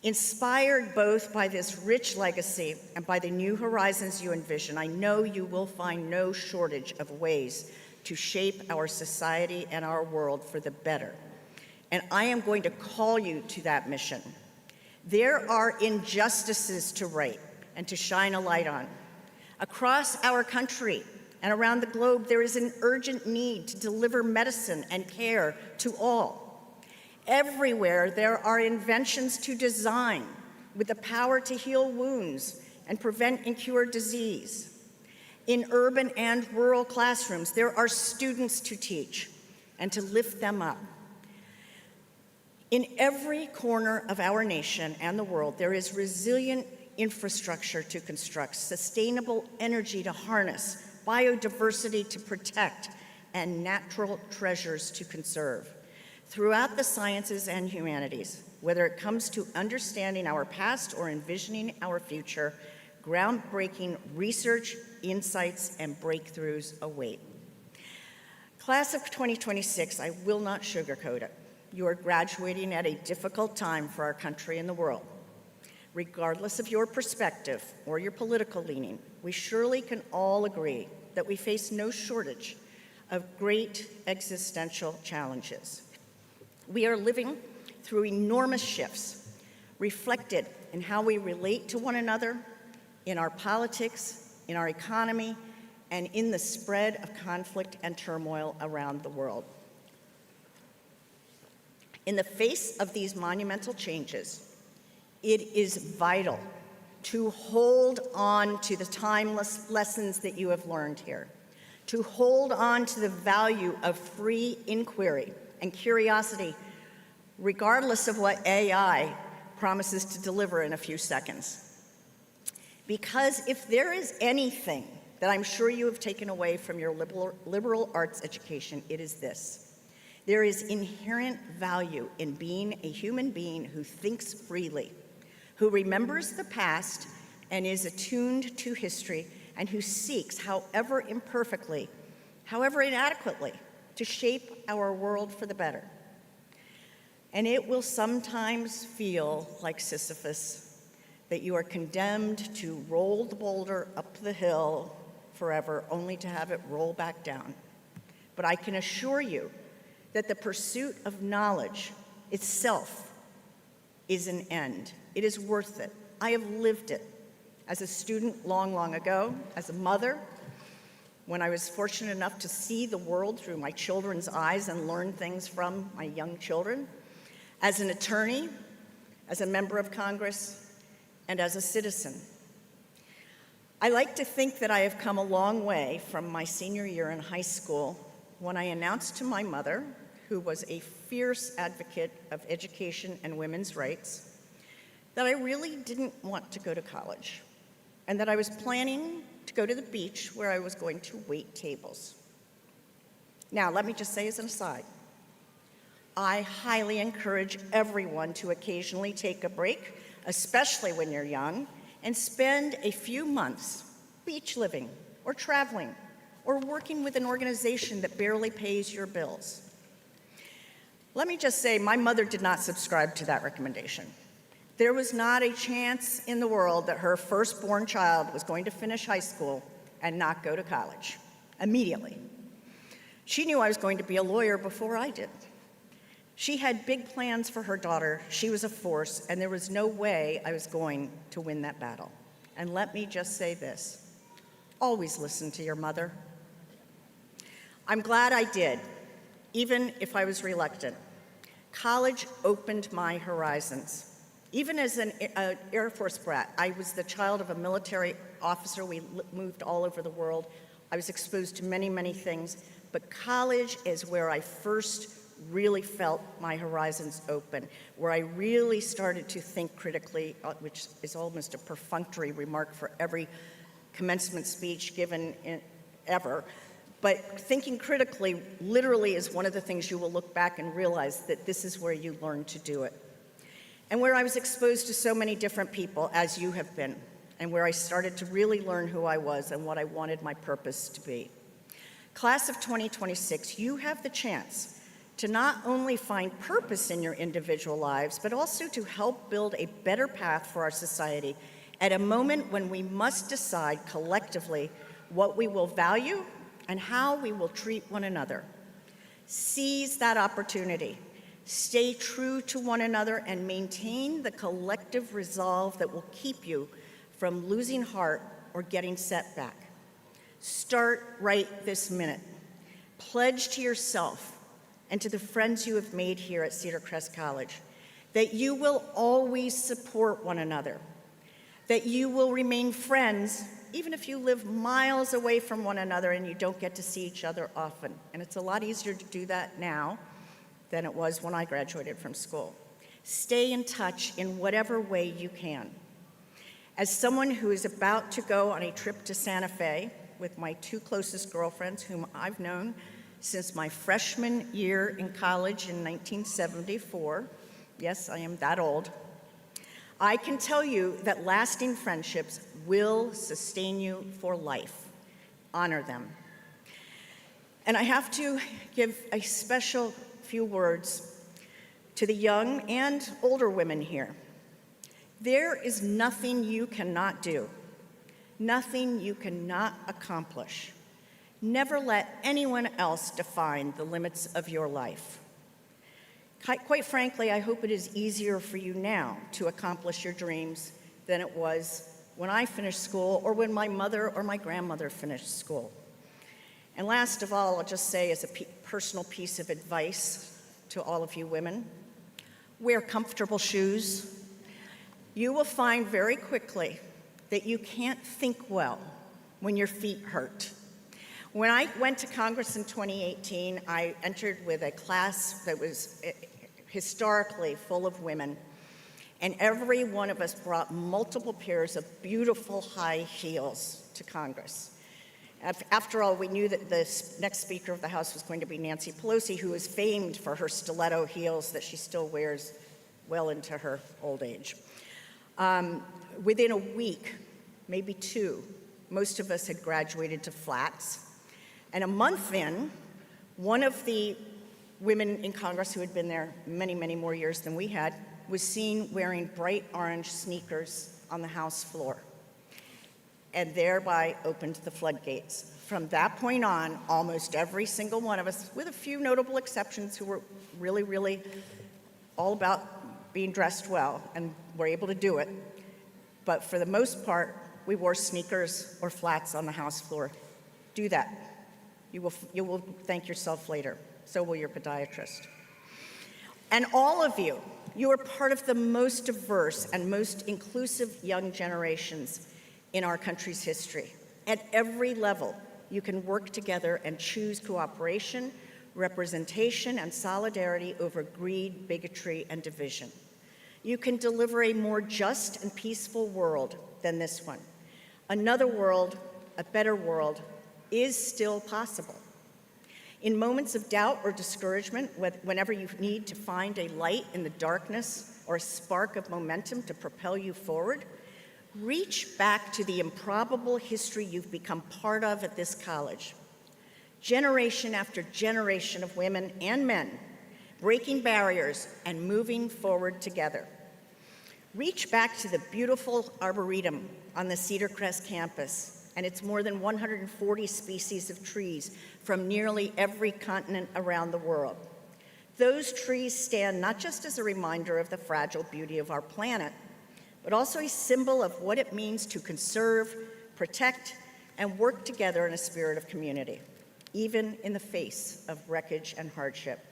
Inspired both by this rich legacy and by the new horizons you envision, I know you will find no shortage of ways to shape our society and our world for the better. And I am going to call you to that mission. There are injustices to right and to shine a light on. Across our country and around the globe, there is an urgent need to deliver medicine and care to all. Everywhere, there are inventions to design with the power to heal wounds and prevent and cure disease. In urban and rural classrooms, there are students to teach and to lift them up. In every corner of our nation and the world, there is resilient infrastructure to construct, sustainable energy to harness, biodiversity to protect, and natural treasures to conserve. Throughout the sciences and humanities, whether it comes to understanding our past or envisioning our future, groundbreaking research, insights, and breakthroughs await. Class of 2026, I will not sugarcoat it. You are graduating at a difficult time for our country and the world. Regardless of your perspective or your political leaning, we surely can all agree that we face no shortage of great existential challenges. We are living through enormous shifts, reflected in how we relate to one another, in our politics, in our economy, and in the spread of conflict and turmoil around the world. In the face of these monumental changes, it is vital to hold on to the timeless lessons that you have learned here, to hold on to the value of free inquiry and curiosity, regardless of what AI promises to deliver in a few seconds. Because if there is anything that I'm sure you have taken away from your liberal arts education, it is this. There is inherent value in being a human being who thinks freely, who remembers the past and is attuned to history, and who seeks, however imperfectly, however inadequately, to shape our world for the better. And it will sometimes feel like Sisyphus, that you are condemned to roll the boulder up the hill forever, only to have it roll back down. But I can assure you that the pursuit of knowledge itself is an end. It is worth it. I have lived it as a student long, long ago, as a mother, when I was fortunate enough to see the world through my children's eyes and learn things from my young children, as an attorney, as a member of Congress, and as a citizen. I like to think that I have come a long way from my senior year in high school when I announced to my mother, who was a fierce advocate of education and women's rights, that I really didn't want to go to college, and that I was planning to go to the beach where I was going to wait tables. Now, let me just say as an aside, I highly encourage everyone to occasionally take a break, especially when you're young, and spend a few months beach living or traveling or working with an organization that barely pays your bills. Let me just say, my mother did not subscribe to that recommendation. There was not a chance in the world that her firstborn child was going to finish high school and not go to college immediately. She knew I was going to be a lawyer before I did. She had big plans for her daughter. She was a force, and there was no way I was going to win that battle. And let me just say this, always listen to your mother. I'm glad I did, even if I was reluctant. College opened my horizons. Even as an Air Force brat, I was the child of a military officer. We moved all over the world. I was exposed to many, many things, but college is where I first really felt my horizons open, where I really started to think critically, which is almost a perfunctory remark for every commencement speech given ever. But thinking critically literally is one of the things you will look back and realize that this is where you learn to do it. And where I was exposed to so many different people, as you have been, and where I started to really learn who I was and what I wanted my purpose to be. Class of 2026, you have the chance to not only find purpose in your individual lives, but also to help build a better path for our society at a moment when we must decide collectively what we will value and how we will treat one another. Seize that opportunity. Stay true to one another and maintain the collective resolve that will keep you from losing heart or getting set back. Start right this minute. Pledge to yourself and to the friends you have made here at Cedar Crest College that you will always support one another, that you will remain friends even if you live miles away from one another and you don't get to see each other often. And it's a lot easier to do that now than it was when I graduated from school. Stay in touch in whatever way you can. As someone who is about to go on a trip to Santa Fe with my two closest girlfriends, whom I've known since my freshman year in college in 1974, yes, I am that old, I can tell you that lasting friendships will sustain you for life. Honor them. And I have to give a special few words to the young and older women here. There is nothing you cannot do, nothing you cannot accomplish. Never let anyone else define the limits of your life. Quite frankly, I hope it is easier for you now to accomplish your dreams than it was when I finished school or when my mother or my grandmother finished school. And last of all, I'll just say as a personal piece of advice to all of you women, wear comfortable shoes. You will find very quickly that you can't think well when your feet hurt. When I went to Congress in 2018, I entered with a class that was historically full of women, and every one of us brought multiple pairs of beautiful high heels to Congress. After all, we knew that the next Speaker of the House was going to be Nancy Pelosi, who is famed for her stiletto heels that she still wears well into her old age. Within a week, maybe two, most of us had graduated to flats. And a month in, One of the women in Congress who had been there many, many more years than we had was seen wearing bright orange sneakers on the House floor, and thereby opened the floodgates. From that point on, almost every single one of us, with a few notable exceptions who were really, really all about being dressed well and were able to do it, but for the most part, we wore sneakers or flats on the House floor. Do that. You will thank yourself later. So will your podiatrist. And all of you, you are part of the most diverse and most inclusive young generations in our country's history. At every level, you can work together and choose cooperation, representation, and solidarity over greed, bigotry, and division. You can deliver a more just and peaceful world than this one. Another world, a better world, is still possible. In moments of doubt or discouragement, whenever you need to find a light in the darkness or a spark of momentum to propel you forward, reach back to the improbable history you've become part of at this college. Generation after generation of women and men breaking barriers and moving forward together. Reach back to the beautiful arboretum on the Cedar Crest campus and its more than 140 species of trees from nearly every continent around the world. Those trees stand not just as a reminder of the fragile beauty of our planet, but also a symbol of what it means to conserve, protect, and work together in a spirit of community, even in the face of wreckage and hardship.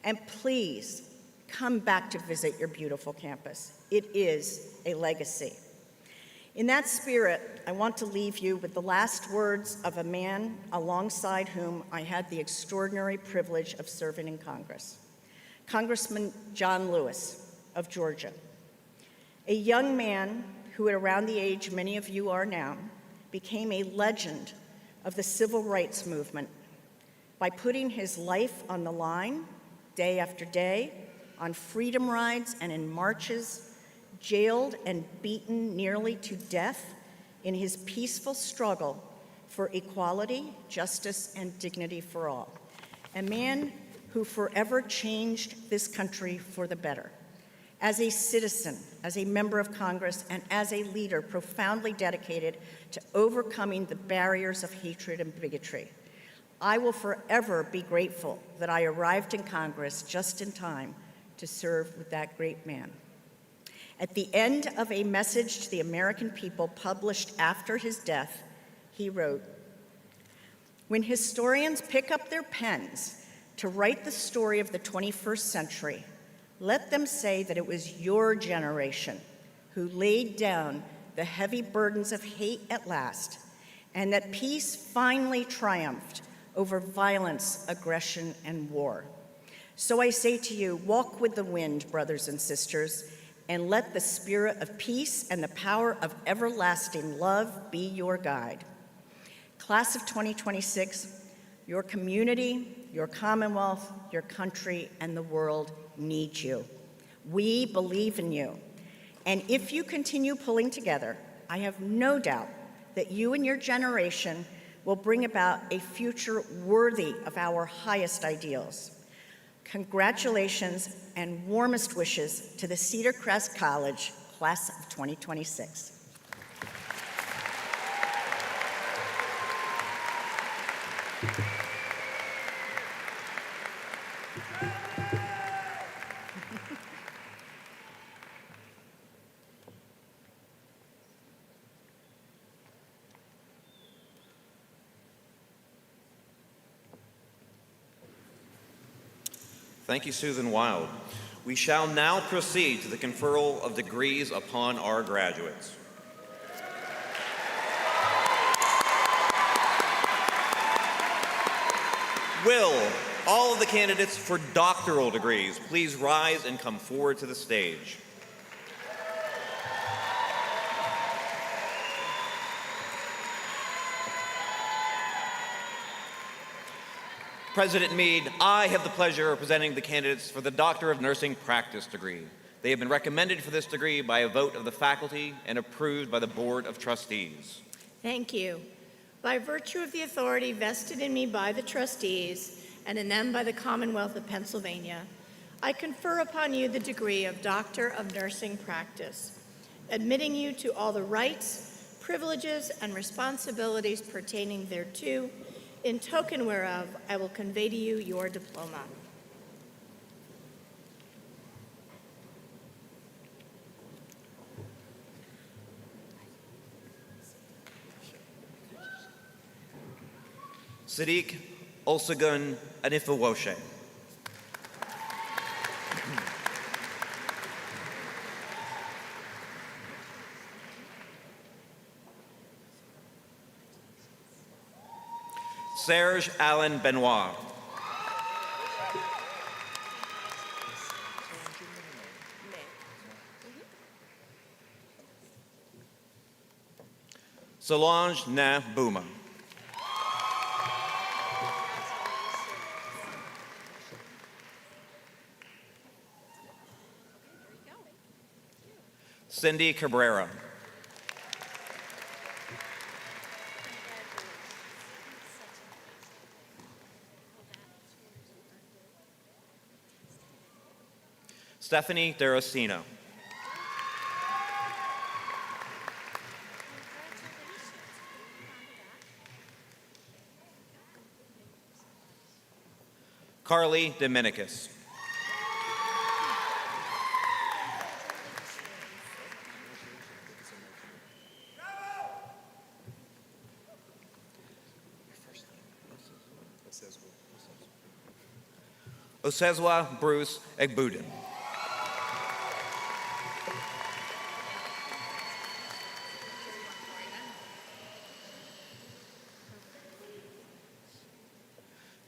And please, come back to visit your beautiful campus. It is a legacy. In that spirit, I want to leave you with the last words of a man alongside whom I had the extraordinary privilege of serving in Congress, Congressman John Lewis of Georgia. A young man who, at around the age many of you are now, became a legend of the civil rights movement by putting his life on the line day after day on freedom rides and in marches, jailed and beaten nearly to death in his peaceful struggle for equality, justice, and dignity for all. A man who forever changed this country for the better. As a citizen, as a member of Congress, and as a leader profoundly dedicated to overcoming the barriers of hatred and bigotry, I will forever be grateful that I arrived in Congress just in time to serve with that great man. At the end of a message to the American people published after his death, he wrote, "When historians pick up their pens to write the story of the 21st century, let them say that it was your generation who laid down the heavy burdens of hate at last, and that peace finally triumphed over violence, aggression, and war. So I say to you, walk with the wind, brothers and sisters, and let the spirit of peace and the power of everlasting love be your guide. Class of 2026, your community, your Commonwealth, your country, and the world need you. We believe in you. And if you continue pulling together, I have no doubt that you and your generation will bring about a future worthy of our highest ideals. Congratulations and warmest wishes to the Cedar Crest College Class of 2026. Thank you, Susan Wild. We shall now proceed to the conferral of degrees upon our graduates. Will all of the candidates for doctoral degrees please rise and come forward to the stage? President Meade, I have the pleasure of presenting the candidates for the Doctor of Nursing Practice degree. They have been recommended for this degree by a vote of the faculty and approved by the Board of Trustees. Thank you. By virtue of the authority vested in me by the trustees and in them by the Commonwealth of Pennsylvania, I confer upon you the degree of Doctor of Nursing Practice, admitting you to all the rights, privileges, and responsibilities pertaining thereto, in token whereof I will convey to you your diploma. Sadiq Olsagun Anifawoshe. Serge Allen Benoit. Solange Na Bouma. Cindy Cabrera. Stephanie Derosino. Carly Dominicus. Osezwa Bruce Egbuden.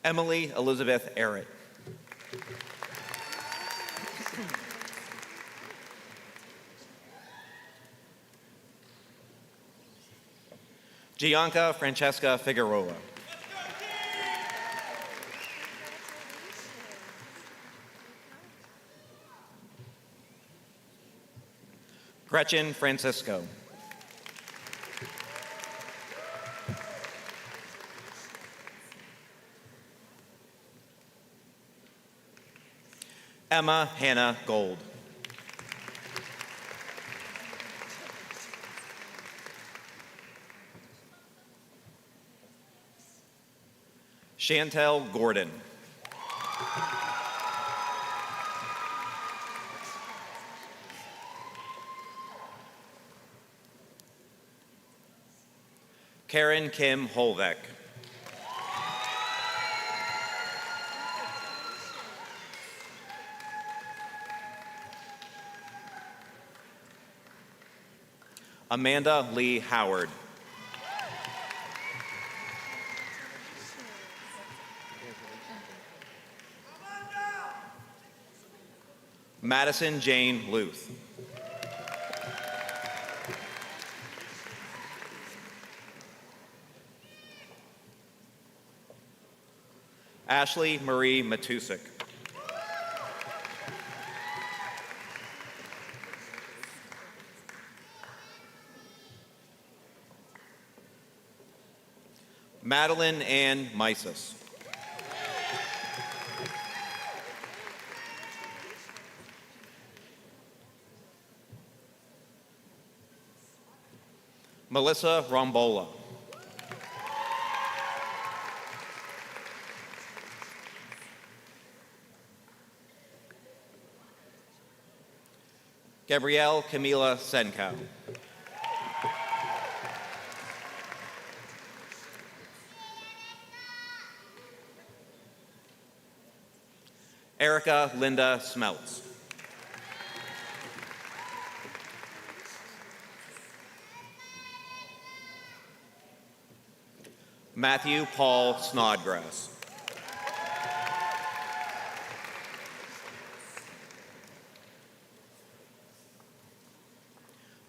Emily Elizabeth Arrett. Gianca Francesca Figueroa. Gretchen Francisco. Emma Hannah Gold. Chantel Gordon. Karen Kim Holbeck. Amanda Lee Howard. Madison Jane Luth. Ashley Marie Matusik. Madeline Ann Mises. Melissa Rombola. Gabrielle Camila Senkow. Erica Linda Smeltz. Matthew Paul Snodgrass.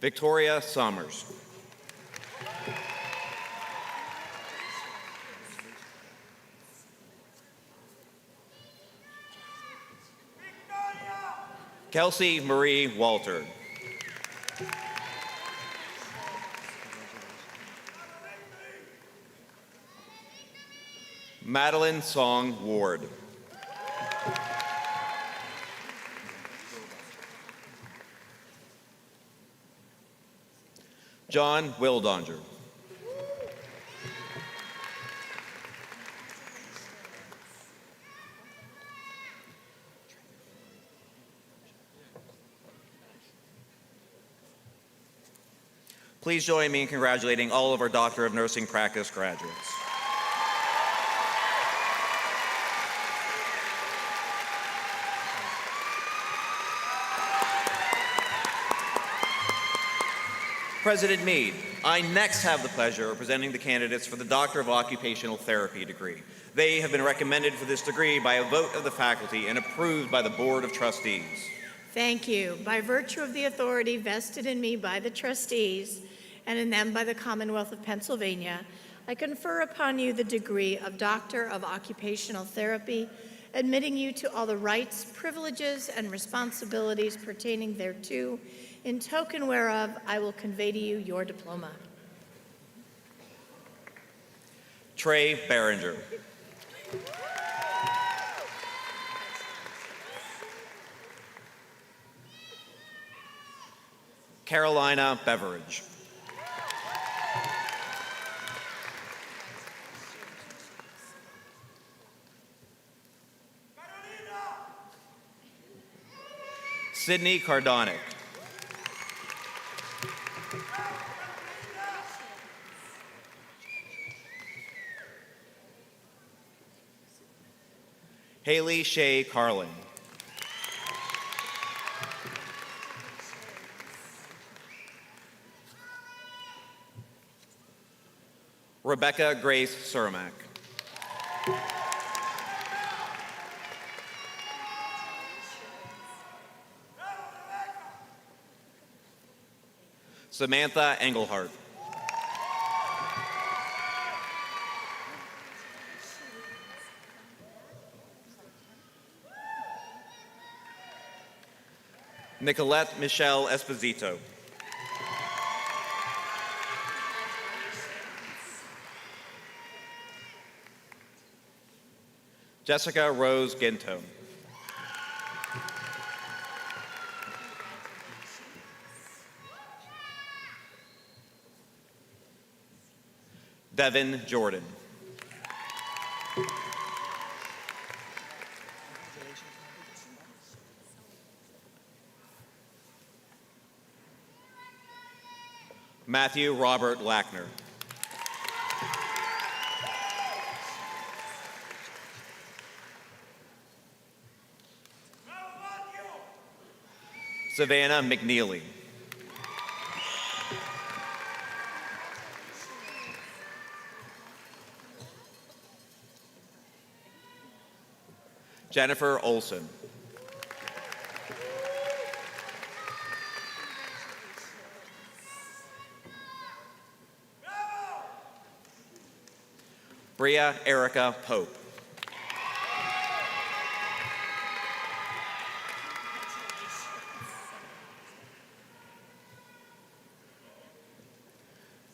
Victoria Summers. Kelsey Marie Walter. Madeline Song Ward. John Wildonger. Please join me in congratulating all of our Doctor of Nursing Practice graduates. President Meade, I next have the pleasure of presenting the candidates for the Doctor of Occupational Therapy degree. They have been recommended for this degree by a vote of the faculty and approved by the Board of Trustees. Thank you. By virtue of the authority vested in me by the trustees and in them by the Commonwealth of Pennsylvania, I confer upon you the degree of Doctor of Occupational Therapy, admitting you to all the rights, privileges, and responsibilities pertaining thereto, in token whereof I will convey to you your diploma. Trey Barringer. Carolina Beveridge. Sydney Cardonic. Haley Shea Carlin. Rebecca Grace Surmack. Samantha Engelhardt. Nicolette Michelle Esposito. Jessica Rose Gintone. Devin Jordan. Matthew Robert Lackner. Savannah McNeely. Jennifer Olson. Bria Erica Pope.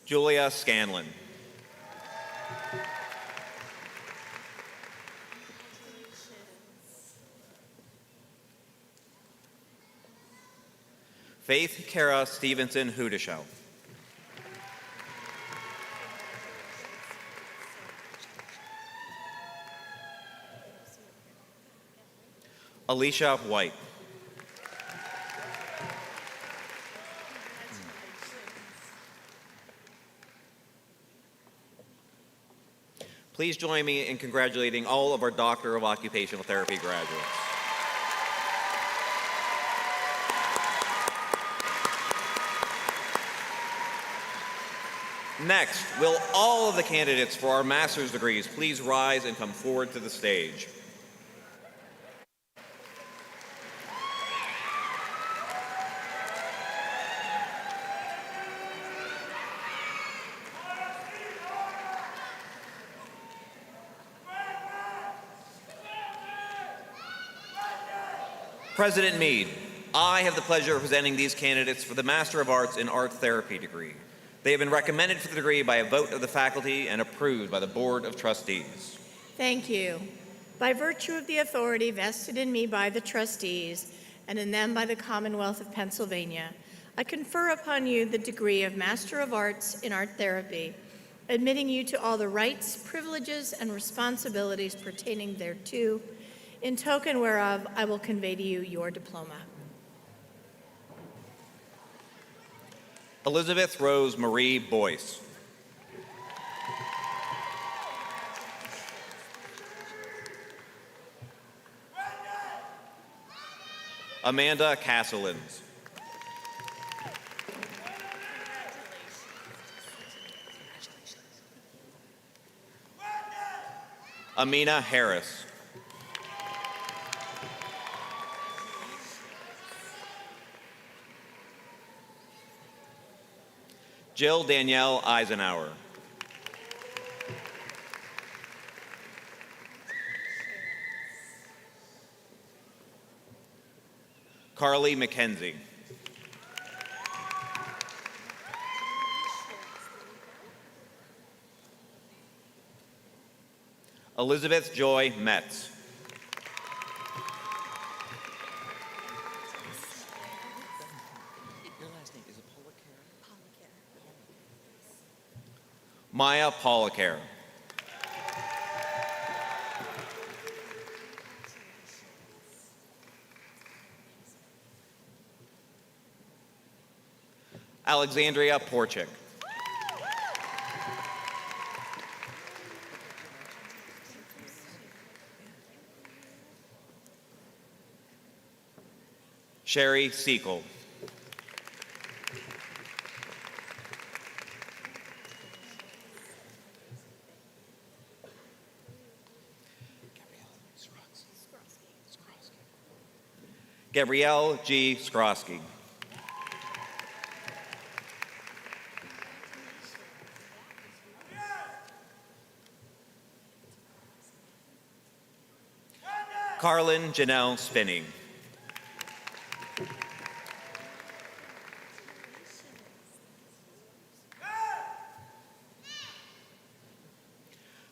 Julia Scanlon. Faith Kara Stevenson Hudishow. Alicia White. Please join me in congratulating all of our Doctor of Occupational Therapy graduates. Next, will all of the candidates for our master's degrees please rise and come forward to the stage. President Meade, I have the pleasure of presenting these candidates for the Master of Arts in Art Therapy degree. They have been recommended for the degree by a vote of the faculty and approved by the Board of Trustees. Thank you. By virtue of the authority vested in me by the trustees and in them by the Commonwealth of Pennsylvania, I confer upon you the degree of Master of Arts in Art Therapy, admitting you to all the rights, privileges, and responsibilities pertaining thereto, in token whereof I will convey to you your diploma. Elizabeth Rose Marie Boyce. Amanda Casselins. Amina Harris. Jill Danielle Eisenhower. Carly McKenzie. Elizabeth Joy Metz. Maya Policare. Alexandria Porchik. Sherry Sequel. Gabrielle G. Skrosky. Carlin Janelle Spinning.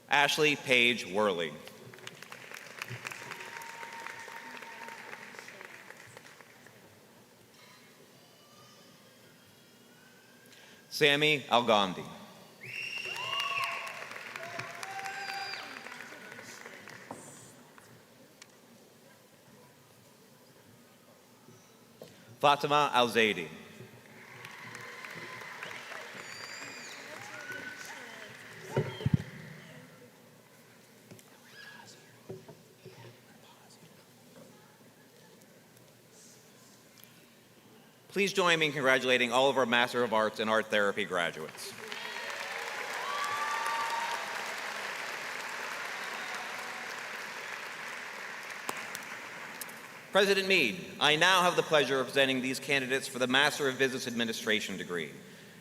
Ashley Paige Worley. Sammy Algandi. Fatima Al-Zaidi. Please join me in congratulating all of our Master of Arts in Art Therapy graduates. President Meade, I now have the pleasure of presenting these candidates for the Master of Business Administration degree.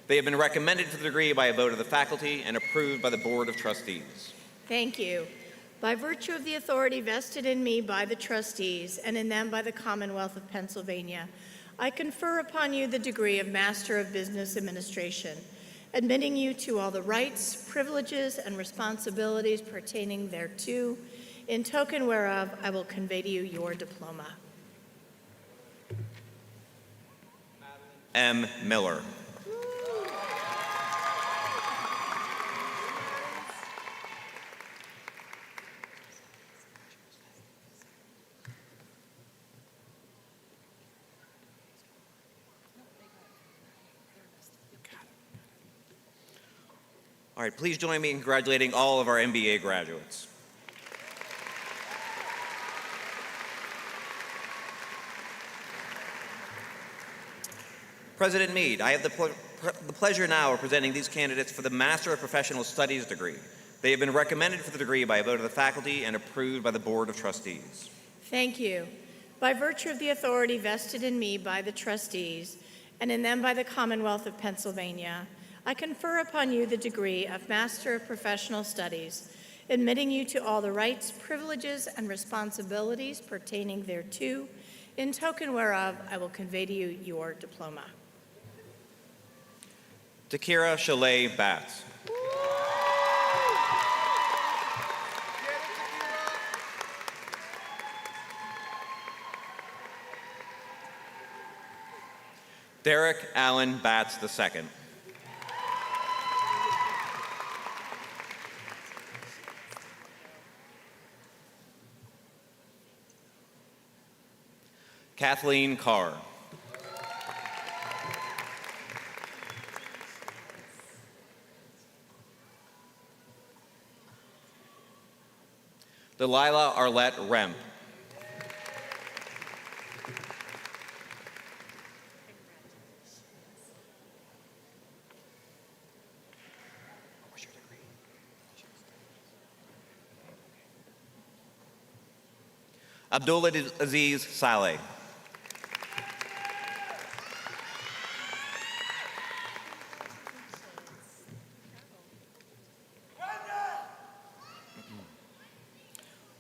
They have been recommended for the degree by a vote of the faculty and approved by the Board of Trustees. Thank you. By virtue of the authority vested in me by the trustees and in them by the Commonwealth of Pennsylvania, I confer upon you the degree of Master of Business Administration, admitting you to all the rights, privileges, and responsibilities pertaining thereto, in token whereof I will convey to you your diploma. M. Miller. All right, please join me in congratulating all of our MBA graduates. President Meade, I have the pleasure now of presenting these candidates for the Master of Professional Studies degree. They have been recommended for the degree by a vote of the faculty and approved by the Board of Trustees. Thank you. By virtue of the authority vested in me by the trustees and in them by the Commonwealth of Pennsylvania, I confer upon you the degree of Master of Professional Studies, admitting you to all the rights, privileges, and responsibilities pertaining thereto, in token whereof I will convey to you your diploma. Takira Chalet Batts. Derek Allen Batts II. Kathleen Carr. Delilah Arlette Remp. Abdul Aziz Saleh.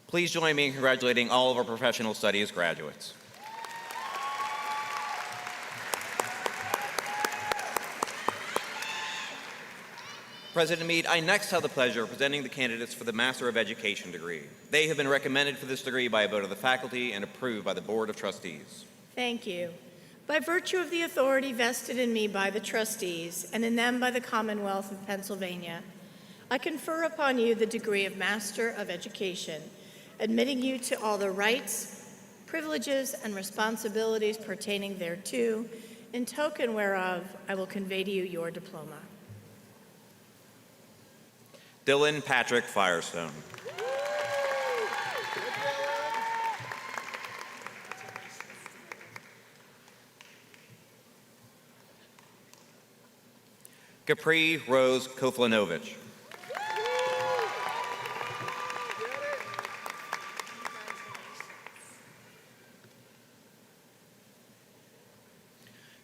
Please join me in congratulating all of our professional studies graduates. President Meade, I next have the pleasure of presenting the candidates for the Master of Education degree. They have been recommended for this degree by a vote of the faculty and approved by the Board of Trustees. Thank you. By virtue of the authority vested in me by the trustees and in them by the Commonwealth of Pennsylvania, I confer upon you the degree of Master of Education, admitting you to all the rights, privileges, and responsibilities pertaining thereto, in token whereof I will convey to you your diploma. Dylan Patrick Firestone. Capri Rose Koflanovich.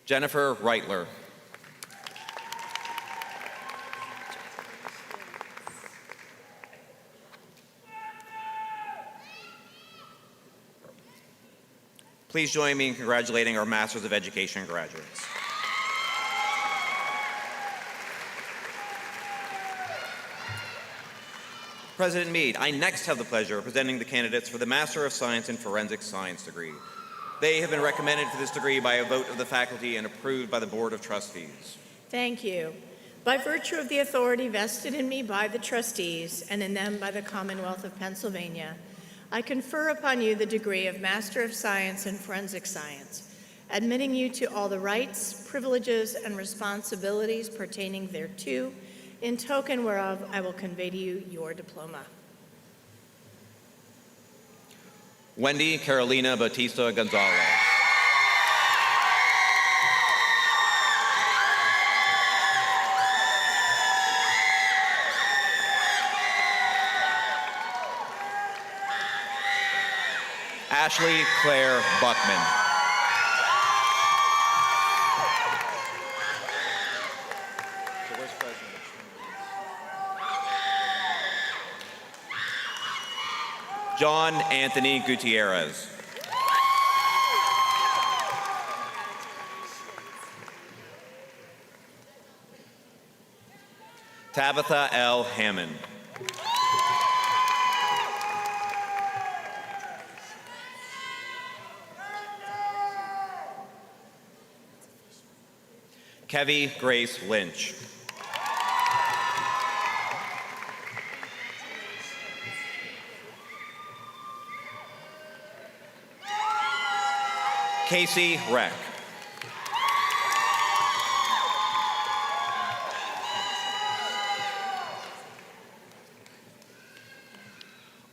Jennifer Reitler. Please join me in congratulating our Masters of Education graduates. President Meade, I next have the pleasure of presenting the candidates for the Master of Science in Forensic Science degree. They have been recommended for this degree by a vote of the faculty and approved by the Board of Trustees. Thank you. By virtue of the authority vested in me by the trustees and in them by the Commonwealth of Pennsylvania, I confer upon you the degree of Master of Science in Forensic Science, admitting you to all the rights, privileges, and responsibilities pertaining thereto, in token whereof I will convey to you your diploma. Wendy Carolina Bautista Gonzalez. Ashley Claire Buckman. John Anthony Gutierrez. Tabitha L. Hammond. Kevy Grace Lynch. Casey Reck.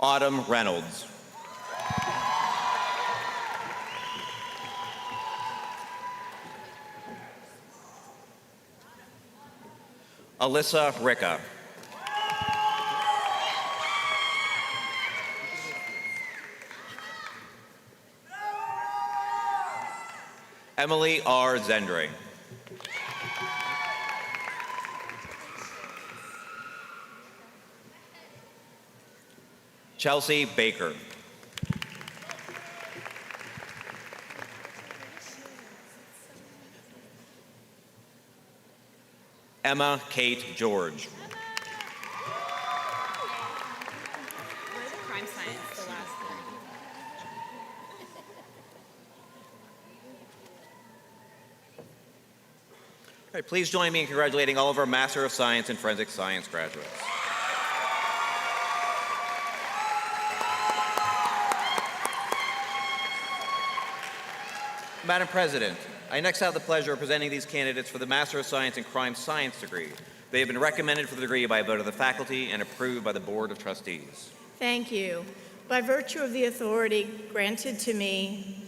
Autumn Reynolds. Alyssa Ricca. Emily R. Zendre. Chelsea Baker. Emma Kate George. Crime science, the last thing. All right, please join me in congratulating all of our Master of Science and Forensic Science graduates. Madam President, I next have the pleasure of presenting these candidates for the Master of Science in Crime Science degree. They have been recommended for the degree by a vote of the faculty and approved by the Board of Trustees. Thank you. By virtue of the authority granted to me,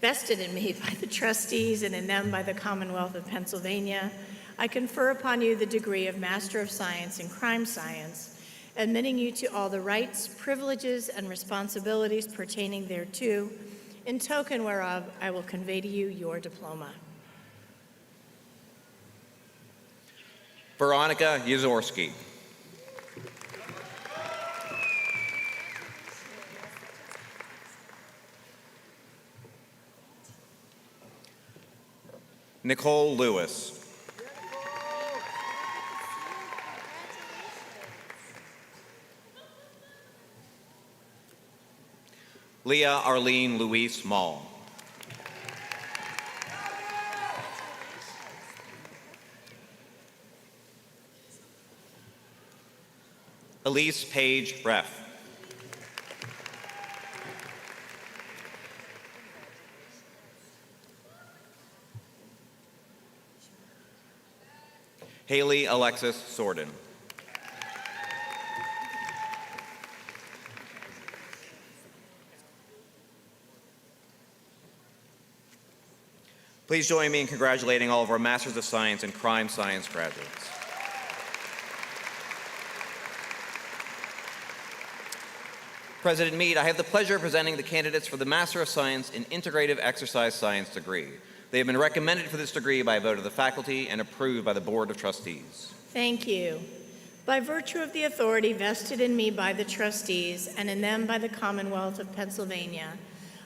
vested in me by the trustees and in them by the Commonwealth of Pennsylvania, I confer upon you the degree of Master of Science in Crime Science, admitting you to all the rights, privileges, and responsibilities pertaining thereto, in token whereof I will convey to you your diploma. Veronica Yazorski. Nicole Lewis. Leah Arlene Louise Mall. Elise Page Breff. Haley Alexis Sorden. Please join me in congratulating all of our Masters of Science and Crime Science graduates. President Meade, I have the pleasure of presenting the candidates for the Master of Science in Integrative Exercise Science degree. They have been recommended for this degree by a vote of the faculty and approved by the Board of Trustees. Thank you. By virtue of the authority vested in me by the trustees and in them by the Commonwealth of Pennsylvania,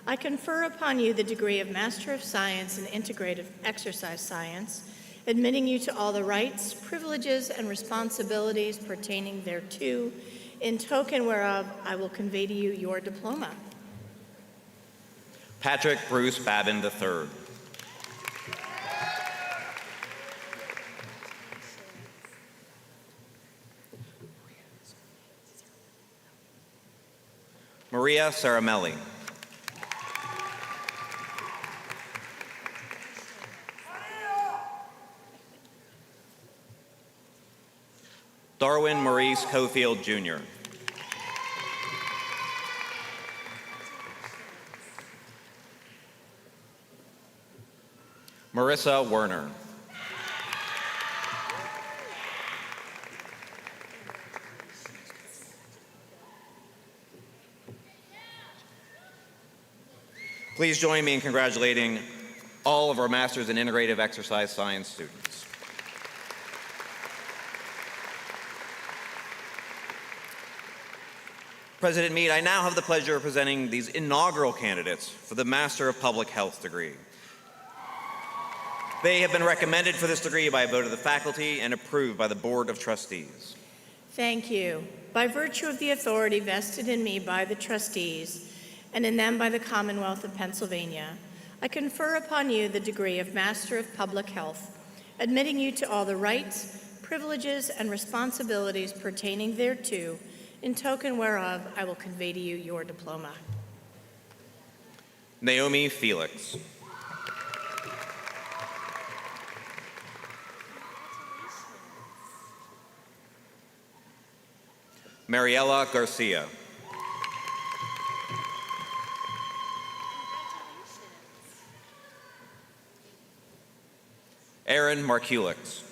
I confer upon you the degree of Master of Science in Integrative Exercise Science, admitting you to all the rights, privileges, and responsibilities pertaining thereto, in token whereof I will convey to you your diploma. Patrick Bruce Babin III. Maria Saramelli. Darwin Maurice Cofield, Jr. Marissa Werner. Please join me in congratulating all of our Masters in Integrative Exercise Science students. President Meade, I now have the pleasure of presenting these inaugural candidates for the Master of Public Health degree. They have been recommended for this degree by a vote of the faculty and approved by the Board of Trustees. Thank you. By virtue of the authority vested in me by the trustees and in them by the Commonwealth of Pennsylvania, I confer upon you the degree of Master of Public Health, admitting you to all the rights, privileges, and responsibilities pertaining thereto, in token whereof I will convey to you your diploma. Naomi Felix. Mariela Garcia. Aaron Markulix.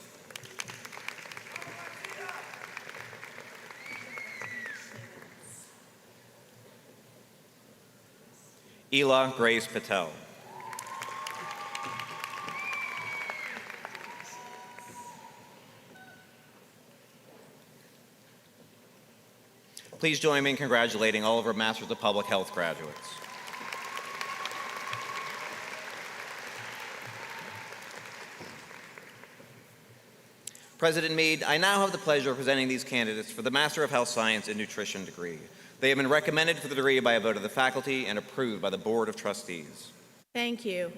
Ela Grace Patel. Please join me in congratulating all of our Masters of Public Health graduates. President Meade, I now have the pleasure of presenting these candidates for the Master of Health Science and Nutrition degree. They have been recommended for the degree by a vote of the faculty and approved by the Board of Trustees. Thank you.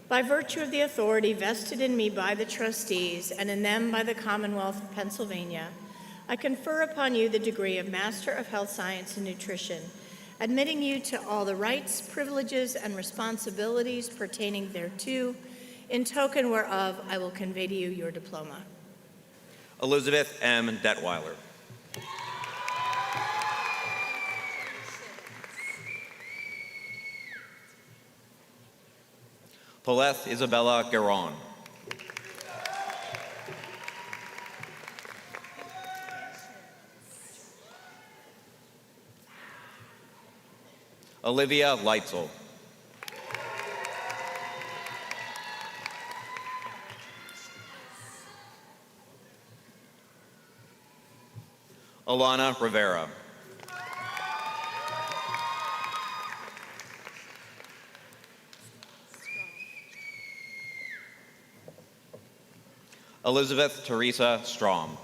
By virtue of the authority vested in me by the trustees and in them by the Commonwealth of Pennsylvania, I confer upon you the degree of Master of Health Science and Nutrition, admitting you to all the rights, privileges, and responsibilities pertaining thereto, in token whereof I will convey to you your diploma. Elizabeth M. Detweiler. Paulette Isabella Garon. Olivia Leitzel. Alana Rivera. Elizabeth Teresa Strom.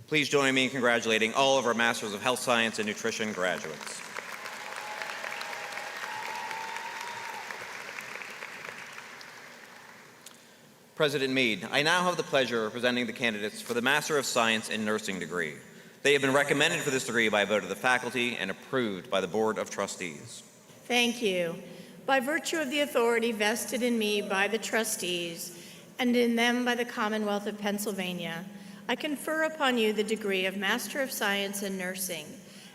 Please join me in congratulating all of our Masters of Health Science and Nutrition graduates. President Meade, I now have the pleasure of presenting the candidates for the Master of Science in Nursing degree. They have been recommended for this degree by a vote of the faculty and approved by the Board of Trustees. Thank you. By virtue of the authority vested in me by the trustees and in them by the Commonwealth of Pennsylvania, I confer upon you the degree of Master of Science in Nursing,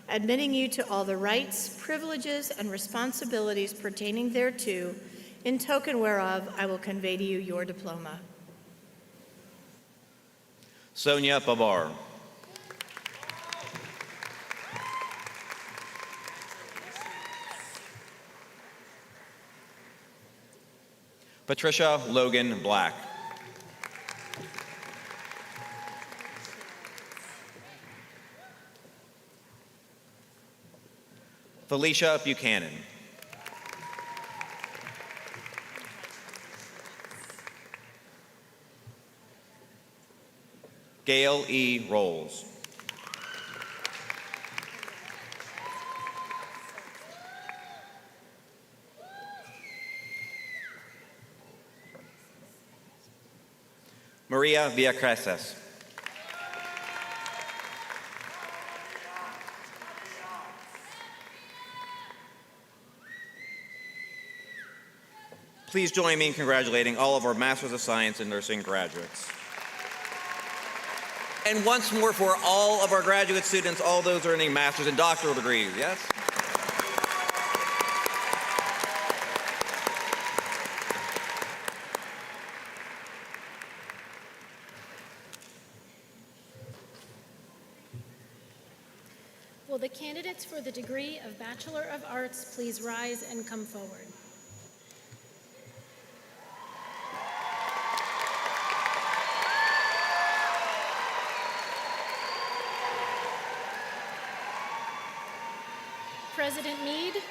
admitting you to all the rights, privileges, and responsibilities pertaining thereto, in token whereof I will convey to you your diploma. Sonia Babar. Patricia Logan Black. Felicia Buchanan. Gail E. Rolls. Maria Villacreses. Please join me in congratulating all of our Masters of Science in Nursing graduates. And once more for all of our graduate students, all those earning master's and doctoral degrees, yes? Will the candidates for the degree of Bachelor of Arts please rise and come forward? President Meade,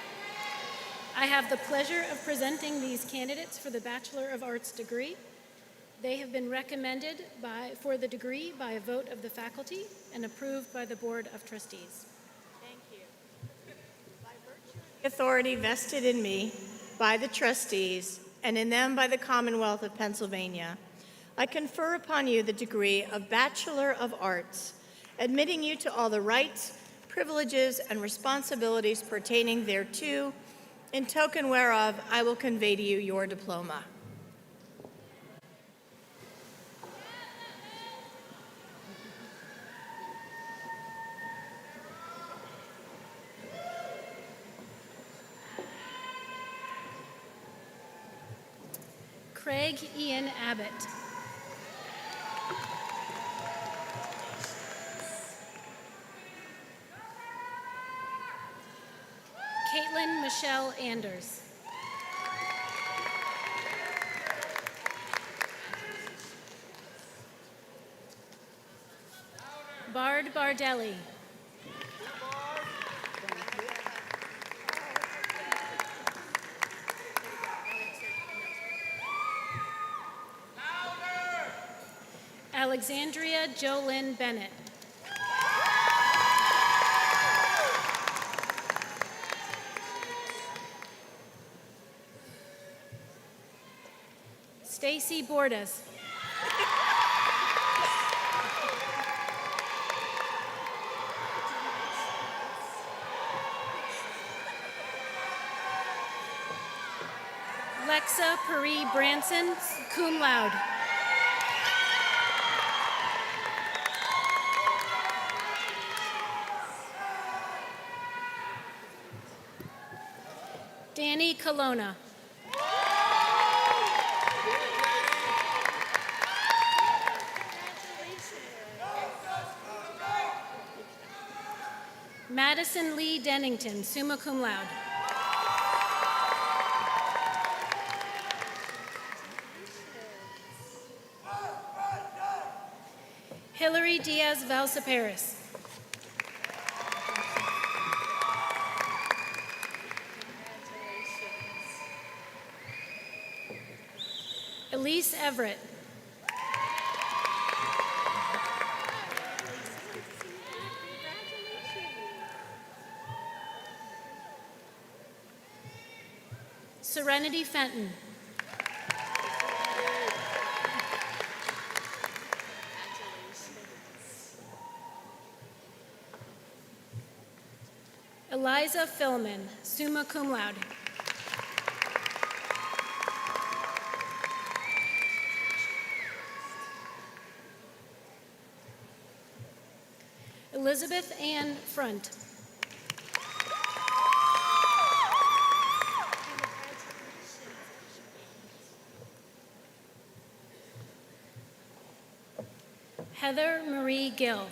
I have the pleasure of presenting these candidates for the Bachelor of Arts degree. They have been recommended for the degree by a vote of the faculty and approved by the Board of Trustees. Thank you. By virtue of the authority vested in me by the trustees and in them by the Commonwealth of Pennsylvania, I confer upon you the degree of Bachelor of Arts, admitting you to all the rights, privileges, and responsibilities pertaining thereto, in token whereof I will convey to you your diploma. Craig Ian Abbott. Caitlin Michelle Anders. Bard Bardelli. Alexandria Jolynn Bennett. Lacey Bordas. Lexa Paris Branson, cum laude. Danny Colonna. Madison Lee Dennington, summa cum laude. Hillary Diaz Valseparis. Elise Everett. Serenity Fenton. Eliza Philman, summa cum laude. Elizabeth Ann Front. Heather Marie Gill.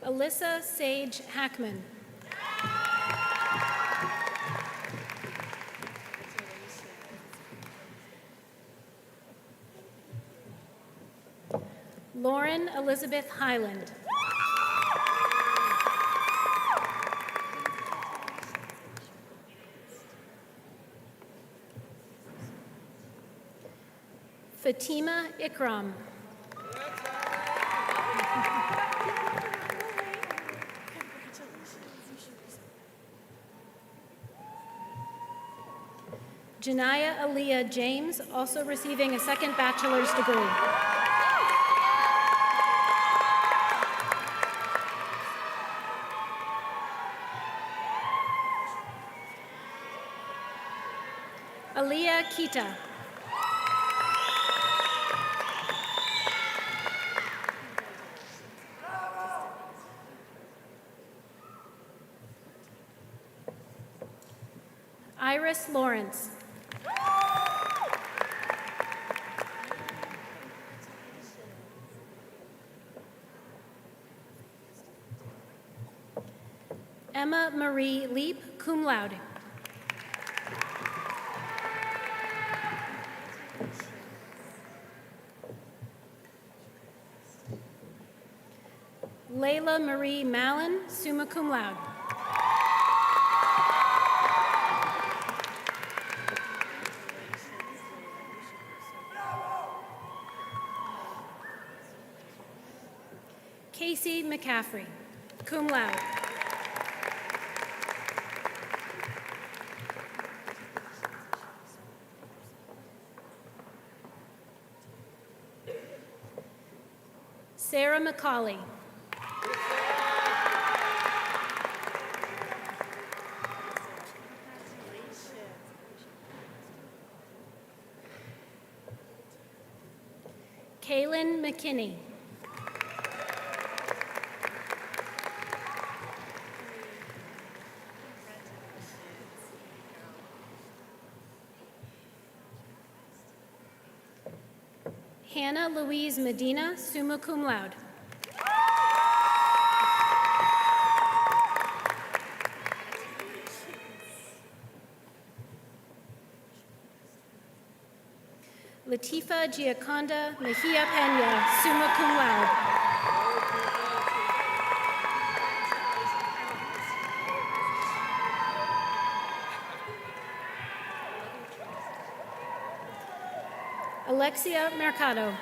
Alyssa Sage Hackman. Lauren Elizabeth Highland. Fatima Ikram. Janaya Aaliyah James, also receiving a second bachelor's degree. Aaliyah Kita. Iris Lawrence. Emma Marie Leap, cum laude. Layla Marie Mallon, summa cum laude. Casey McCaffrey, cum laude. Sarah McCauley. Kaylin McKinney. Hannah Louise Medina, summa cum laude. Latifa Giaconda Mejia Pena, summa cum laude. Alexia Mercado.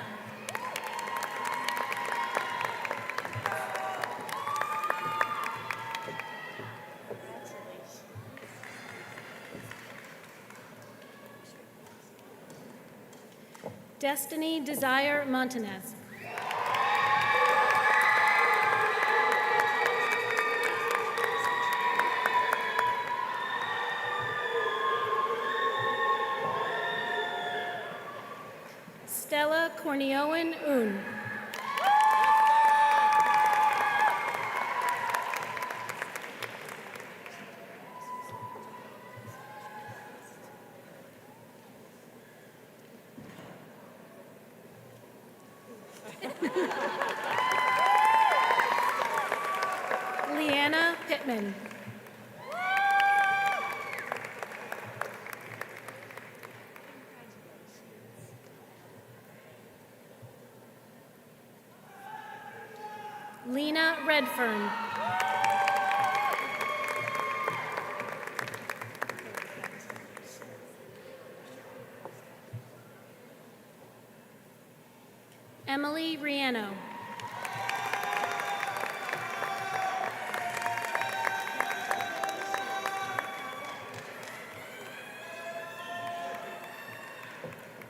Destiny Desire Montanez. Stella Corneowen Un. Leanna Pittman. Lena Redfern. Emily Riano.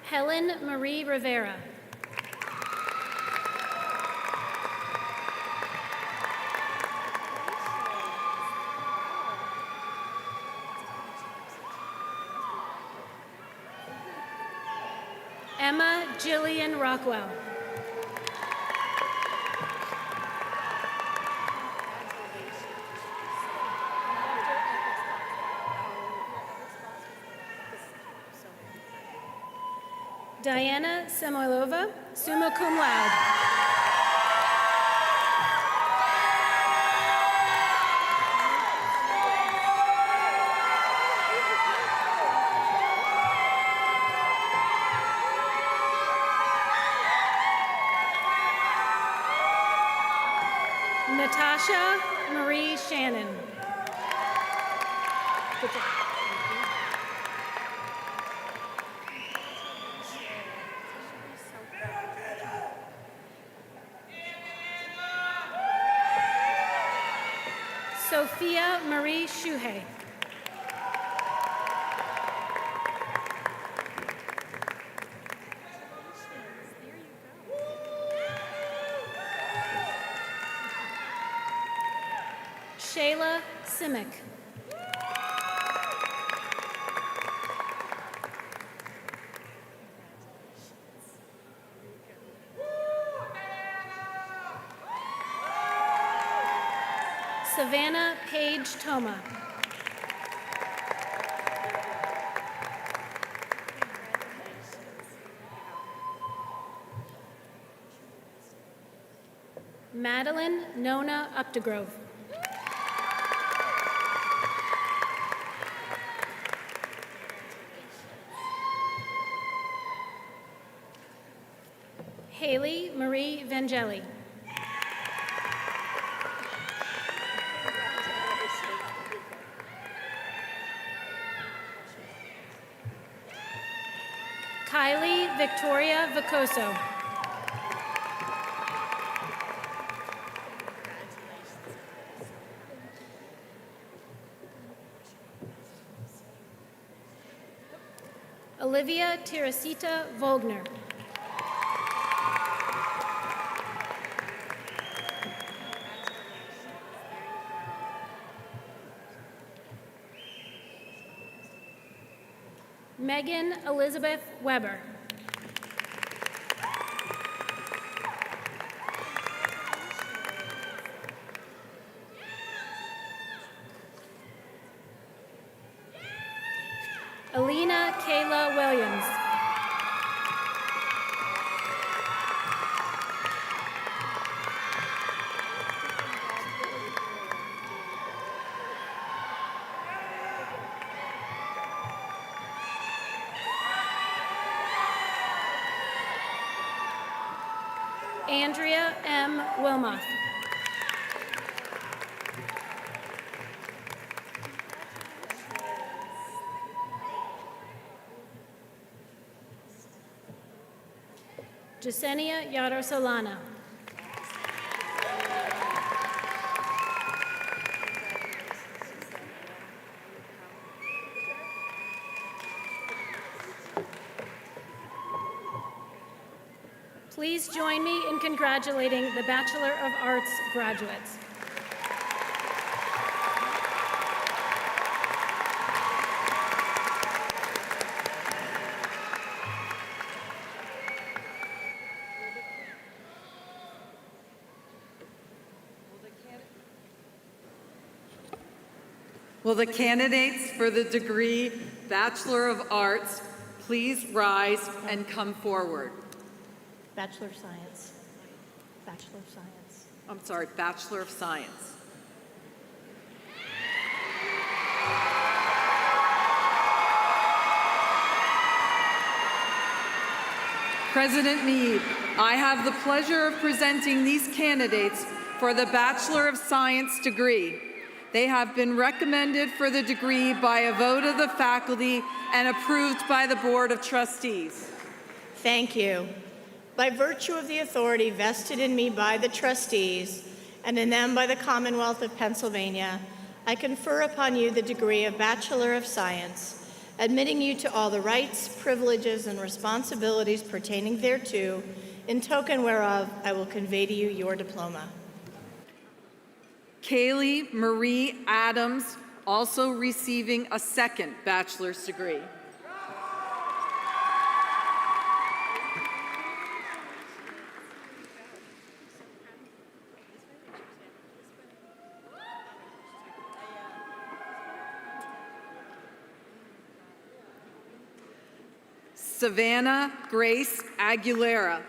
Helen Marie Rivera. Emma Jillian Rockwell. Diana Samoilova, summa cum laude. Natasha Marie Shannon. Good job. Sophia Marie Shuhei. Shayla Simic. Savannah Paige Toma. Madeline Nona Updegrove. Haley Marie Vangeli. Kylie Victoria Vicoso. Olivia Teresita Volgner. Megan Elizabeth Weber. Alina Kayla Williams. Andrea M. Wilmoth. Jasenia Yarosolana. Please join me in congratulating the Bachelor of Arts graduates. Will the candidates for the degree Bachelor of Arts please rise and come forward? Bachelor of Science. Bachelor of Science. I'm sorry, Bachelor of Science. President Meade, I have the pleasure of presenting these candidates for the Bachelor of Science degree. They have been recommended for the degree by a vote of the faculty and approved by the Board of Trustees. Thank you. By virtue of the authority vested in me by the trustees and in them by the Commonwealth of Pennsylvania, I confer upon you the degree of Bachelor of Science, admitting you to all the rights, privileges, and responsibilities pertaining thereto, in token whereof I will convey to you your diploma. Kaylee Marie Adams, also receiving a second bachelor's degree. Savannah Grace Aguilera.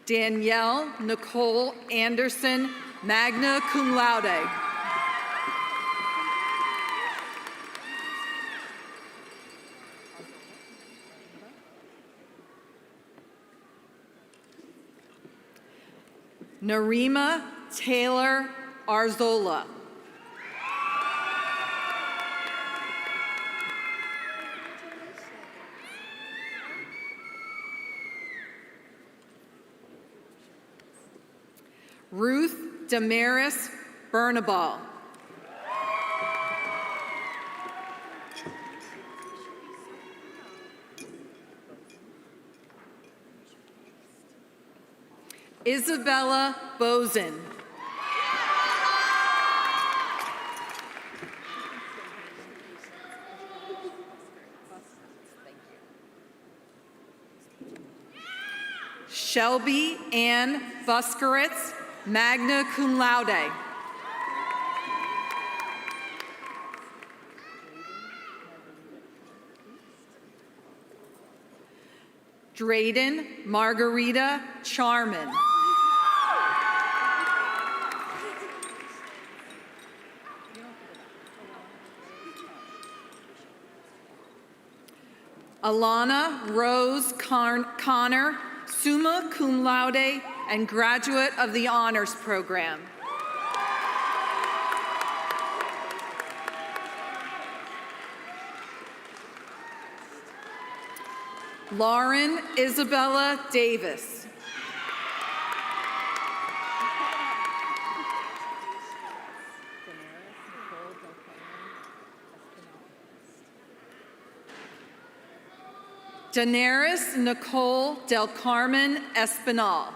Danielle Nicole Anderson, magna cum laude. Narima Taylor Arzola. Ruth Damaris Bernabal. Isabella Bozen. Shelby Ann Buskaritz, magna cum laude. Drayden Margarita Charman. Alana Rose Connor, summa cum laude and graduate of the honors program. Lauren Isabella Davis. Daenerys Nicole Del Carmen Espinal.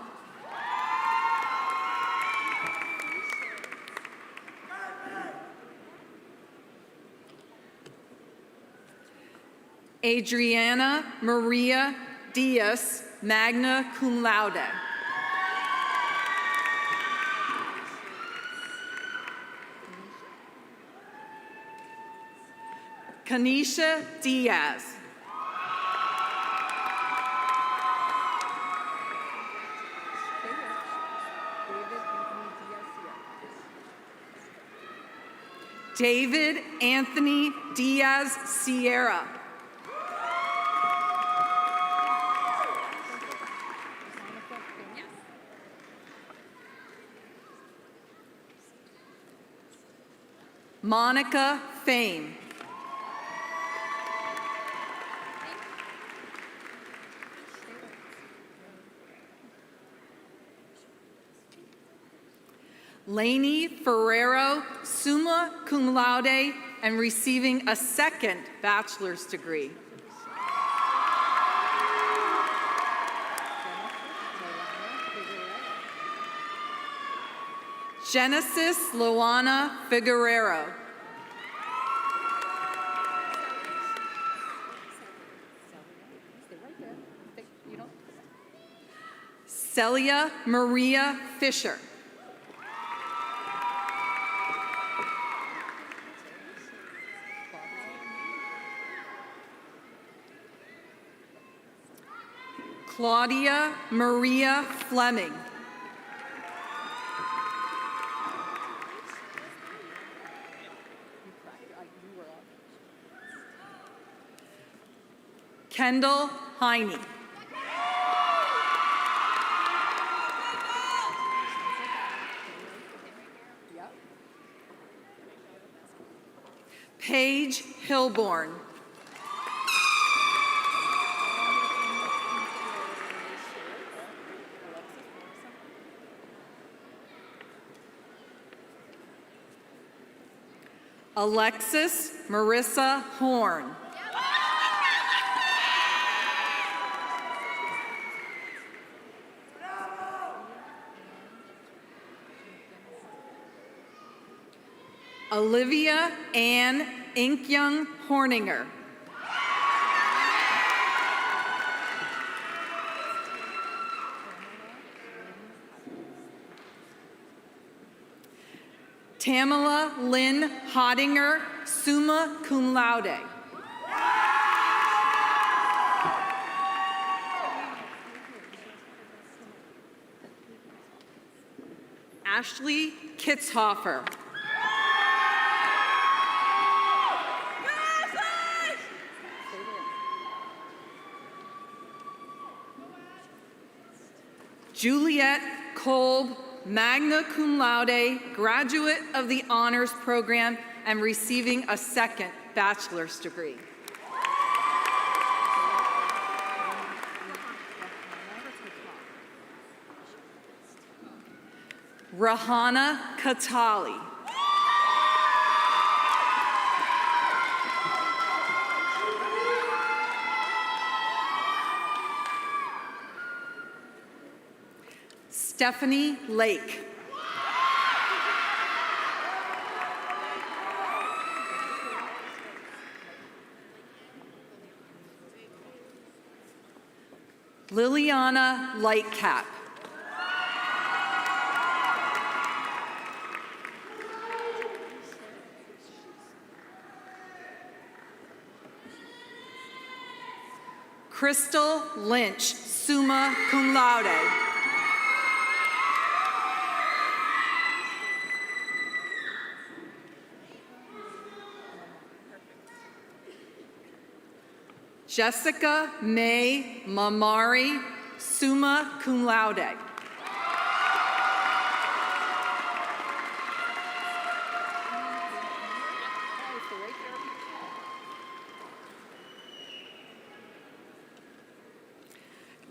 Adriana Maria Diaz, magna cum laude. Kanisha Diaz. David Anthony Diaz Sierra. Monica Fame. Lainey Ferrero, summa cum laude, and receiving a second bachelor's degree. Genesis Luana Figuerero. Celia Maria Fisher. Claudia Maria Fleming. Kendall Heine. Paige Hilborn. Alexis Marissa Horn. Olivia Ann Inkyung Horninger. Tamala Lynn Hodinger, summa cum laude. Ashley Kitzhofer. Juliet Kolb, magna cum laude, graduate of the honors program and receiving a second bachelor's degree. Rahana Katali. Stephanie Lake. Liliana Lightcap. Crystal Lynch, summa cum laude. Jessica May Mamari, summa cum laude.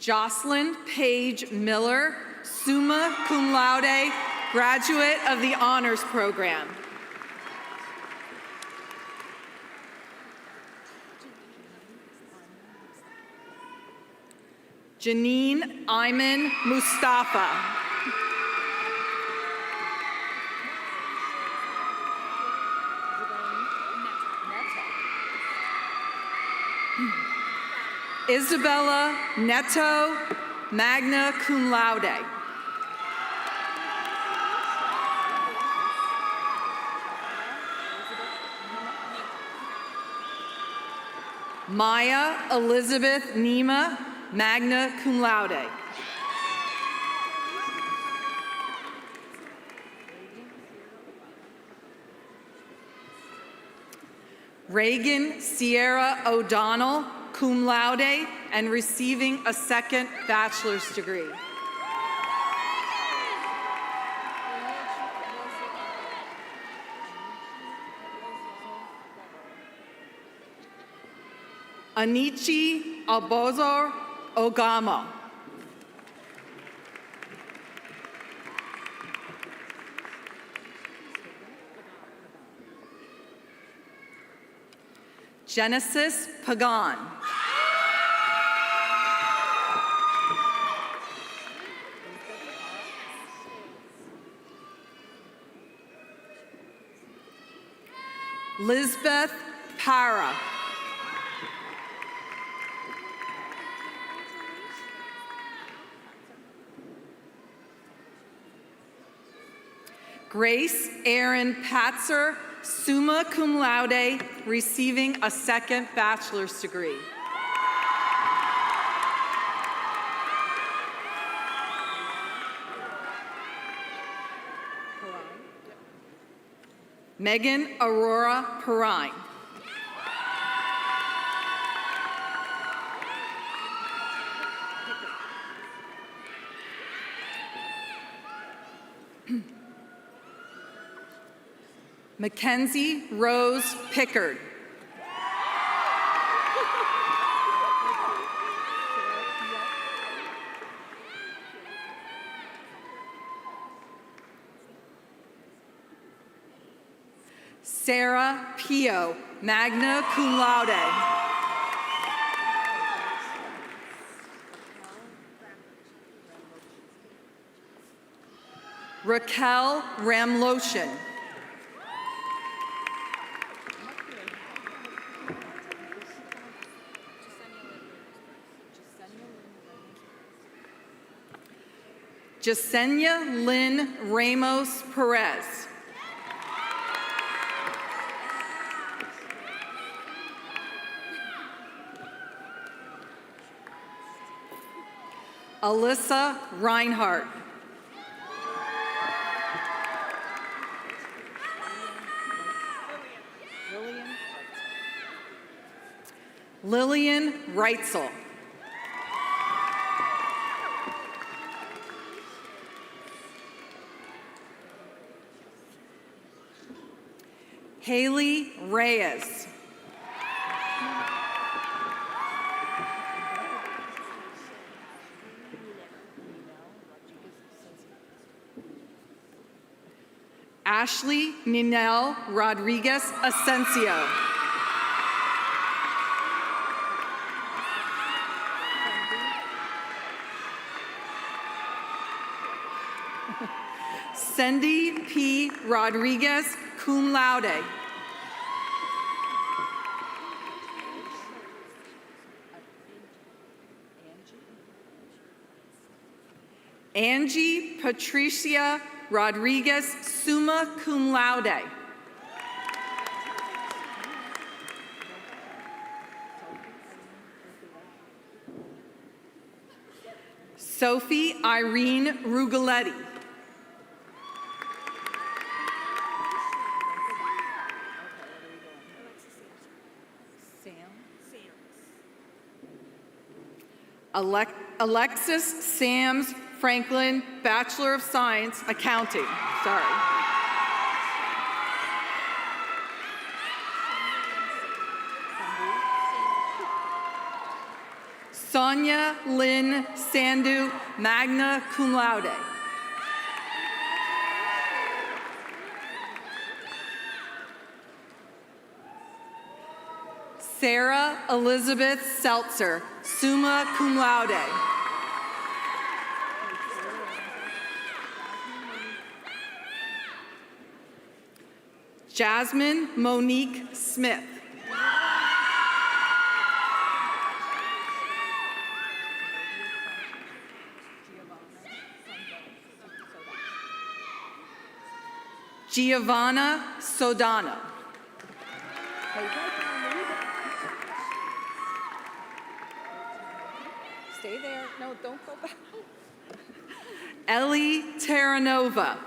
Jocelyn Page Miller, summa cum laude, graduate of the honors program. Janine Ayman Mustafa. Isabella Neto, magna cum laude. Maya Elizabeth Nima, magna cum laude. Reagan Sierra O'Donnell, cum laude, and receiving a second bachelor's degree. Anichi Abozo Ogamo. Genesis Pagan. Lisbeth Para. Grace Erin Patzer, summa cum laude, receiving a second bachelor's degree. Megan Aurora Perrine. Mackenzie Rose Pickard. Sarah Pio, magna cum laude. Raquel Ramloshin. Jasenia Lynn Ramos Perez. Alyssa Reinhardt. Lillian Reitzel. Haley Reyes. Ashley Ninel Rodriguez Asensio. Cindy P. Rodriguez, cum laude. Angie Patricia Rodriguez, summa cum laude. Sophie Irene Rugaletti. Alexis Sams Franklin, Bachelor of Science, Accounting. Sorry. Sonia Lynn Sandu, magna cum laude. Sarah Elizabeth Seltzer, summa cum laude. Jasmine Monique Smith. Giovanna Sodano. Stay there. No, don't go back. Ellie Terranova.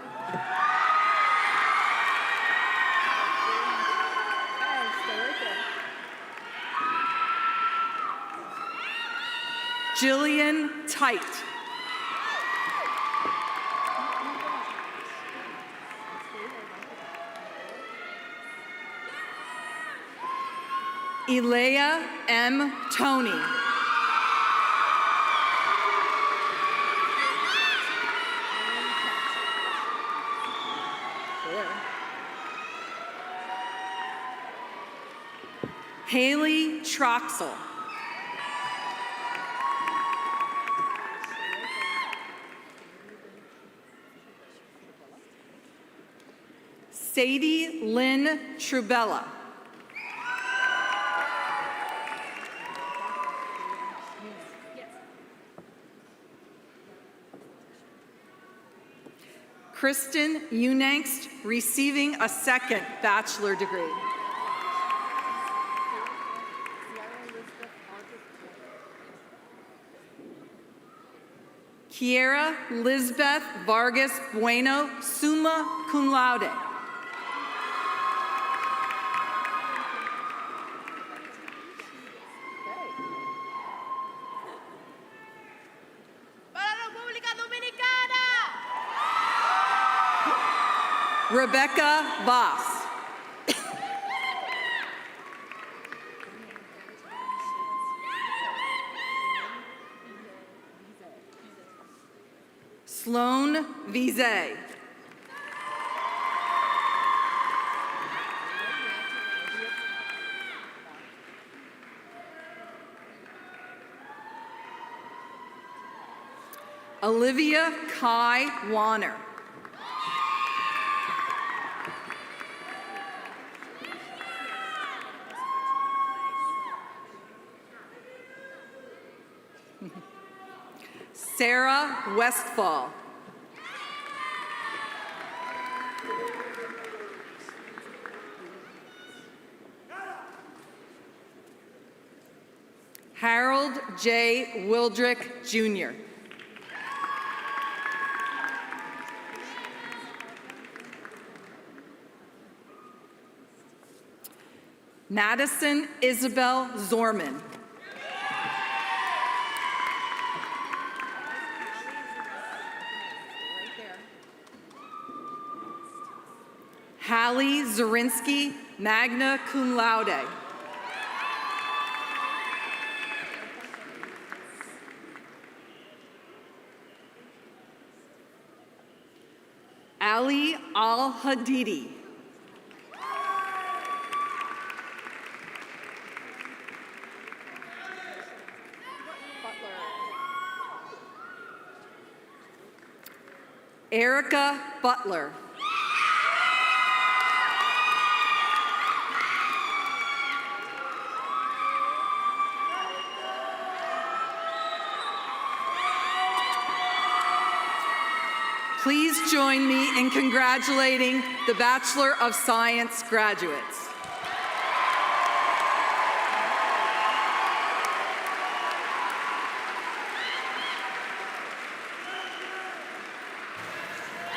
Jillian Tite. Elea M. Tony. Haley Troxel. Sadie Lynn Trubella. Kristen Unangst, receiving a second bachelor degree. Kiera Lisbeth Vargas Bueno, summa cum laude. Rebecca Voss. Sloan Vizet. Olivia Kai Warner. Sarah Westfall. Harold J. Wildrick, Jr. Madison Isabel Zorman. Hallie Zorinsky, magna cum laude. Ali Al-Hadidi. Erica Butler. Please join me in congratulating the Bachelor of Science graduates.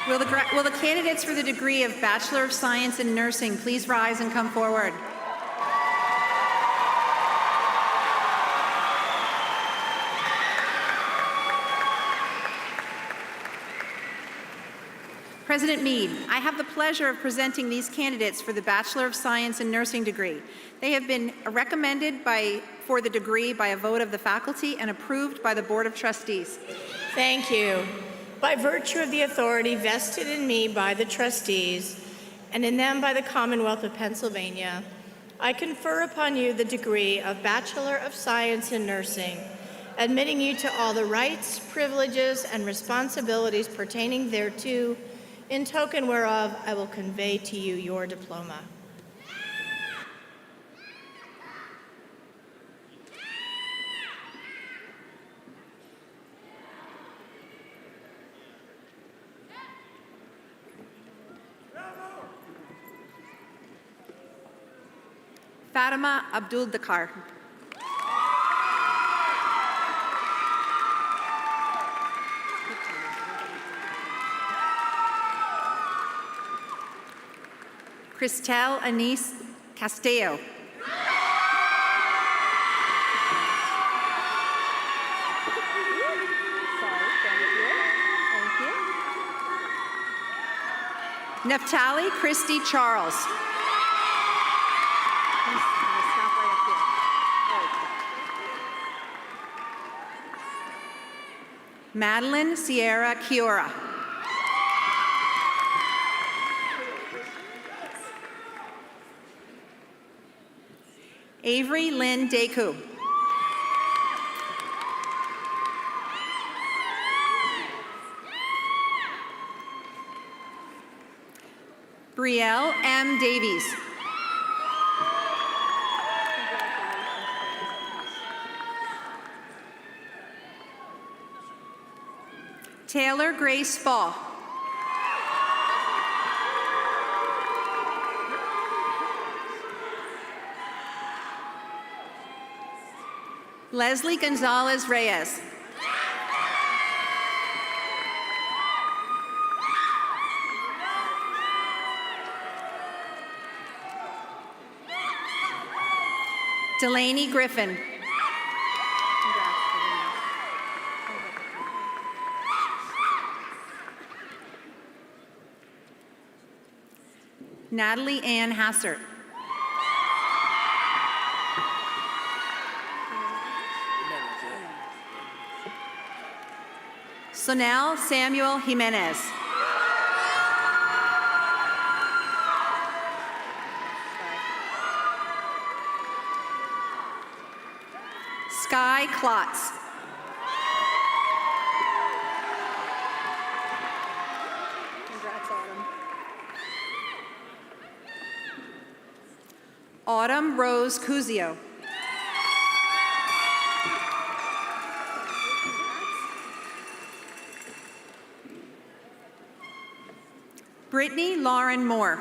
Will the candidates for the degree of Bachelor of Science in Nursing please rise and come forward? President Mead, I have the pleasure of presenting these candidates for the Bachelor of Science in Nursing degree. They have been recommended for the degree by a vote of the faculty and approved by the Board of Trustees. Thank you. By virtue of the authority vested in me by the trustees and in them by the Commonwealth of Pennsylvania, I confer upon you the degree of Bachelor of Science in Nursing, admitting you to all the rights, privileges, and responsibilities pertaining thereto, in token whereof I will convey to you your diploma. Fatima Abdul Dakar. Christelle Anise Castillo. Neftali Christy Charles. Madeline Sierra Kiora. Avery Lynn Deku. Brielle M. Davies. Taylor Grace Fall. Leslie Gonzalez Reyes. Delaney Griffin. Natalie Ann Hassert. Sonel Samuel Jimenez. Sky Klotz. Congrats, Autumn. Autumn Rose Cuzio. Brittany Lauren Moore.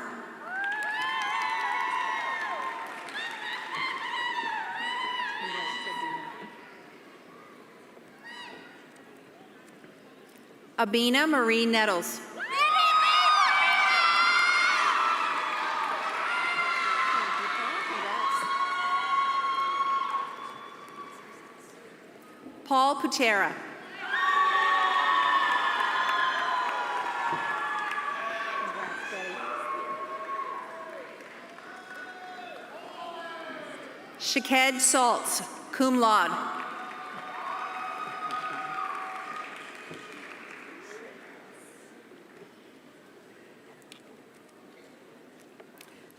Abina Marie Nettles. Paul Putera. Shaked Saltz, cum laude.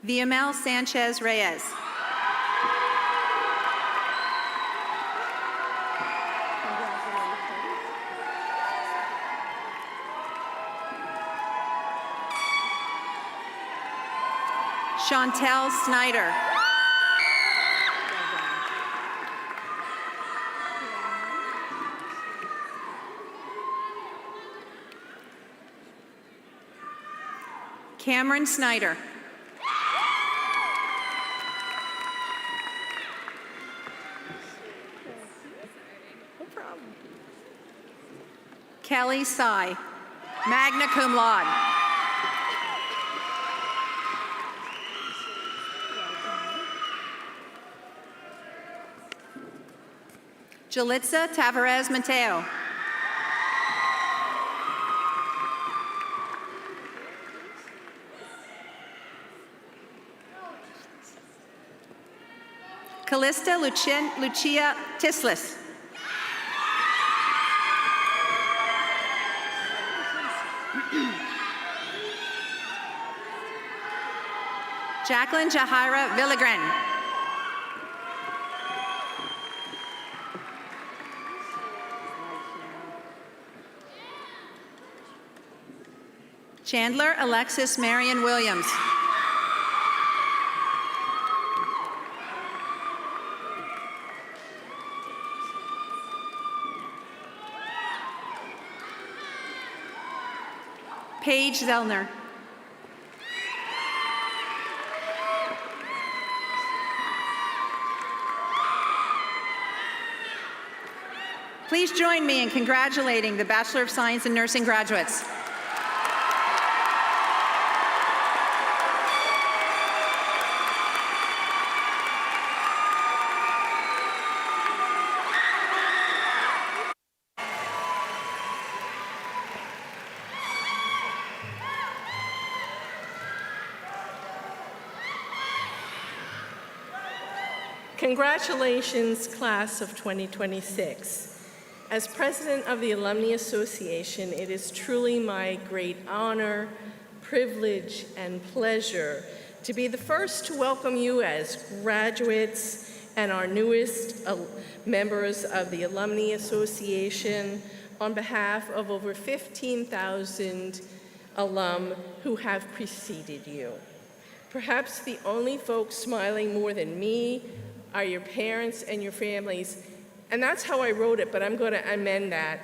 Viamel Sanchez Reyes. Chantel Snyder. Cameron Snyder. No problem. Kelly Sy, magna cum laude. Jalitza Tavares Mateo. Callista Lucia Tislis. Jacqueline Jahira Villagren. Chandler Alexis Marion Williams. Paige Zellner. Please join me in congratulating the Bachelor of Science in Nursing graduates. Congratulations, class of 2026. As president of the Alumni Association, it is truly my great honor, privilege, and pleasure to be the first to welcome you as graduates and our newest members of the Alumni Association, on behalf of over 15,000 alum who have preceded you. Perhaps the only folks smiling more than me are your parents and your families, and that's how I wrote it, but I'm going to amend that.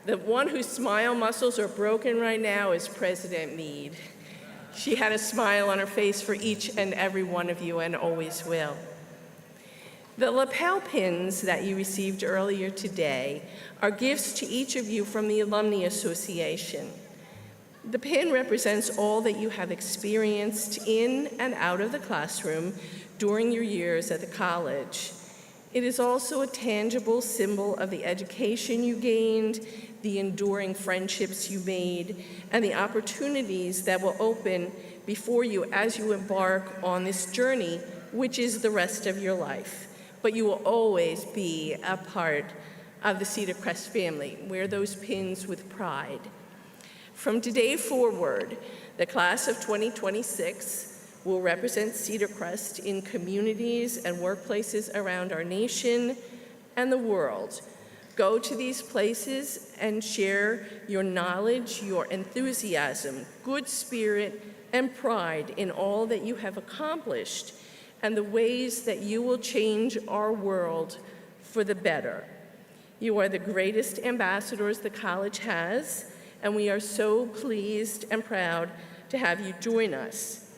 The one whose smile muscles are broken right now is President Meade. She had a smile on her face for each and every one of you and always will. The lapel pins that you received earlier today are gifts to each of you from the Alumni Association. The pin represents all that you have experienced in and out of the classroom during your years at the college. It is also a tangible symbol of the education you gained, the enduring friendships you made, and the opportunities that will open before you as you embark on this journey, which is the rest of your life. But you will always be a part of the Cedar Crest family. Wear those pins with pride. From today forward, the class of 2026 will represent Cedar Crest in communities and workplaces around our nation and the world. Go to these places and share your knowledge, your enthusiasm, good spirit, and pride in all that you have accomplished and the ways that you will change our world for the better. You are the greatest ambassadors the college has, and we are so pleased and proud to have you join us.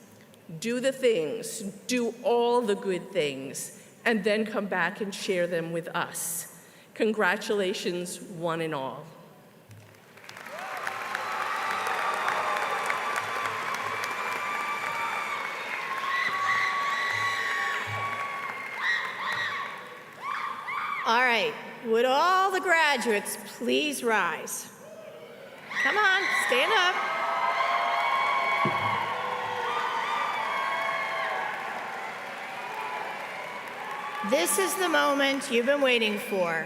Do the things, do all the good things, and then come back and share them with us. Congratulations, one and all. All right, would all the graduates please rise? Come on, stand up. This is the moment you've been waiting for.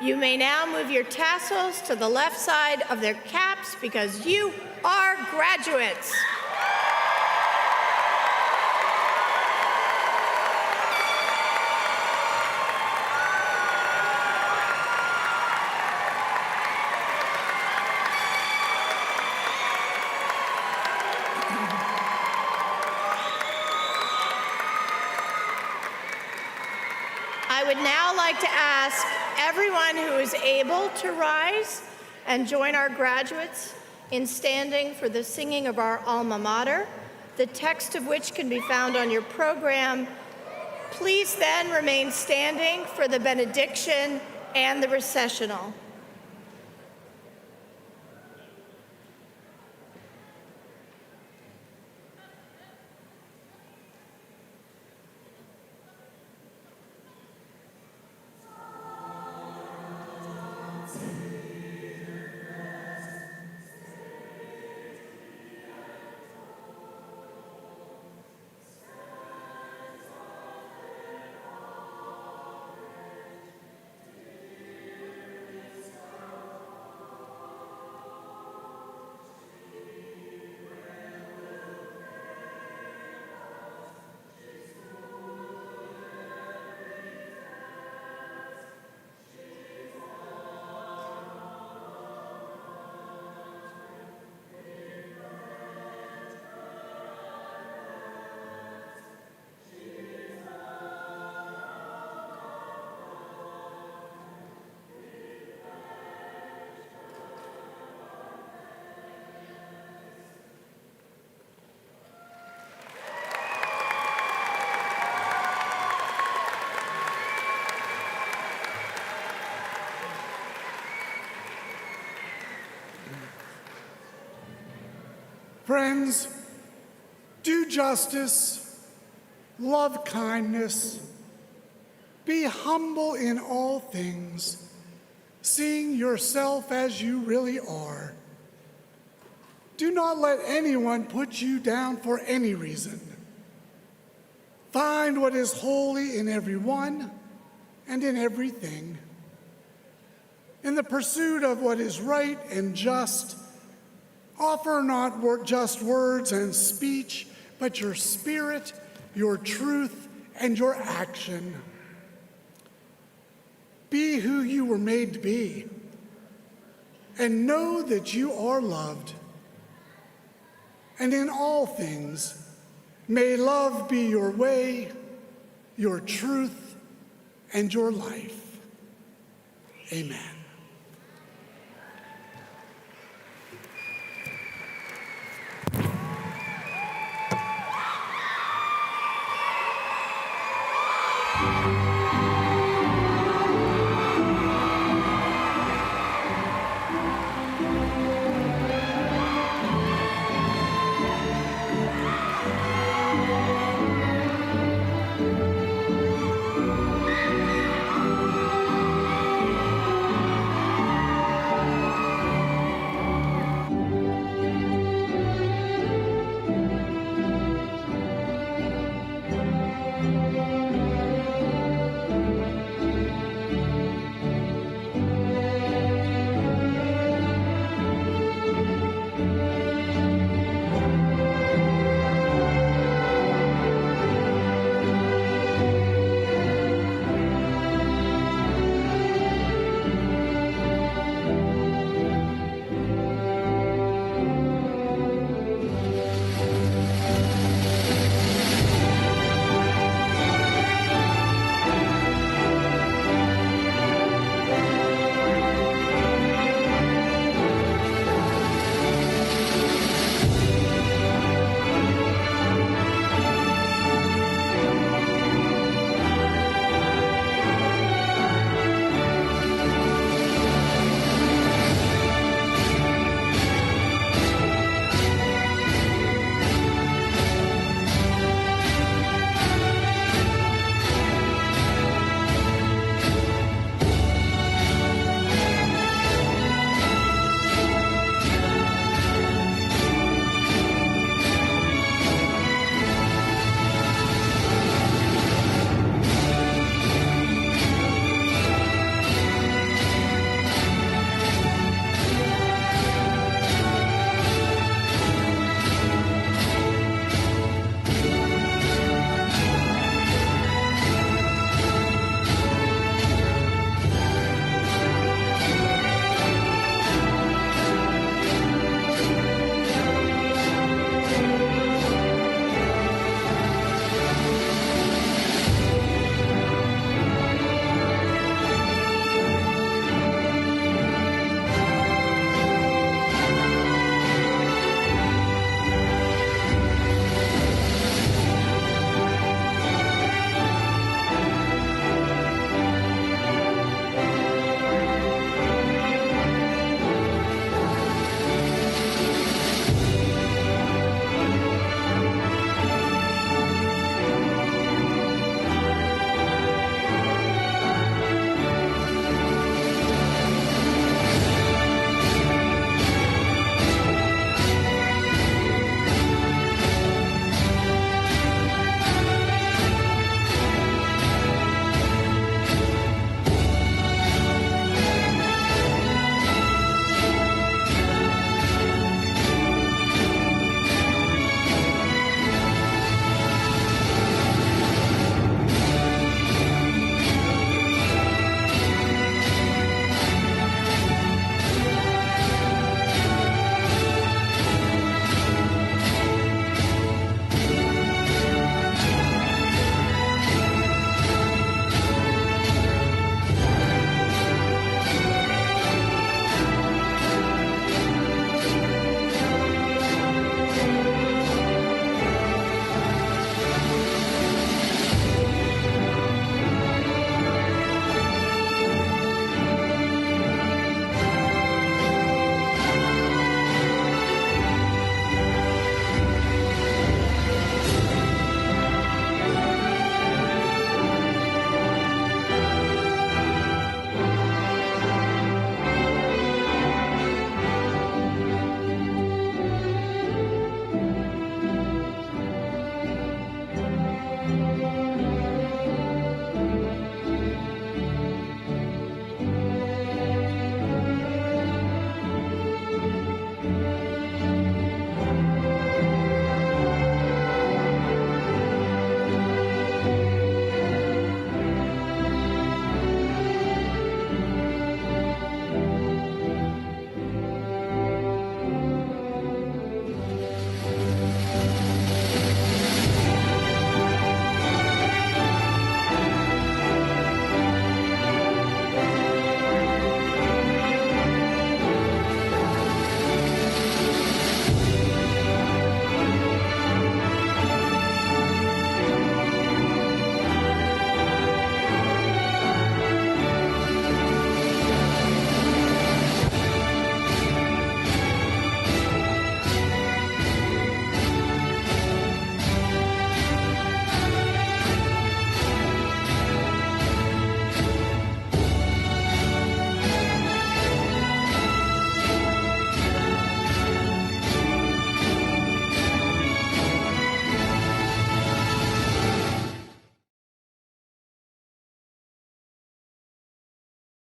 You may now move your tassels to the left side of their caps because you are graduates. I would now like to ask everyone who is able to rise and join our graduates in standing for the singing of our alma mater, the text of which can be found on your program. Please then remain standing for the benediction and the recessional. Friends, do justice, love kindness, be humble in all things, seeing yourself as you really are. Do not let anyone put you down for any reason. Find what is holy in everyone and in everything. In the pursuit of what is right and just, offer not just words and speech, but your spirit, your truth, and your action. Be who you were made to be, and know that you are loved. And in all things, may love be your way, your truth, and your life. Amen.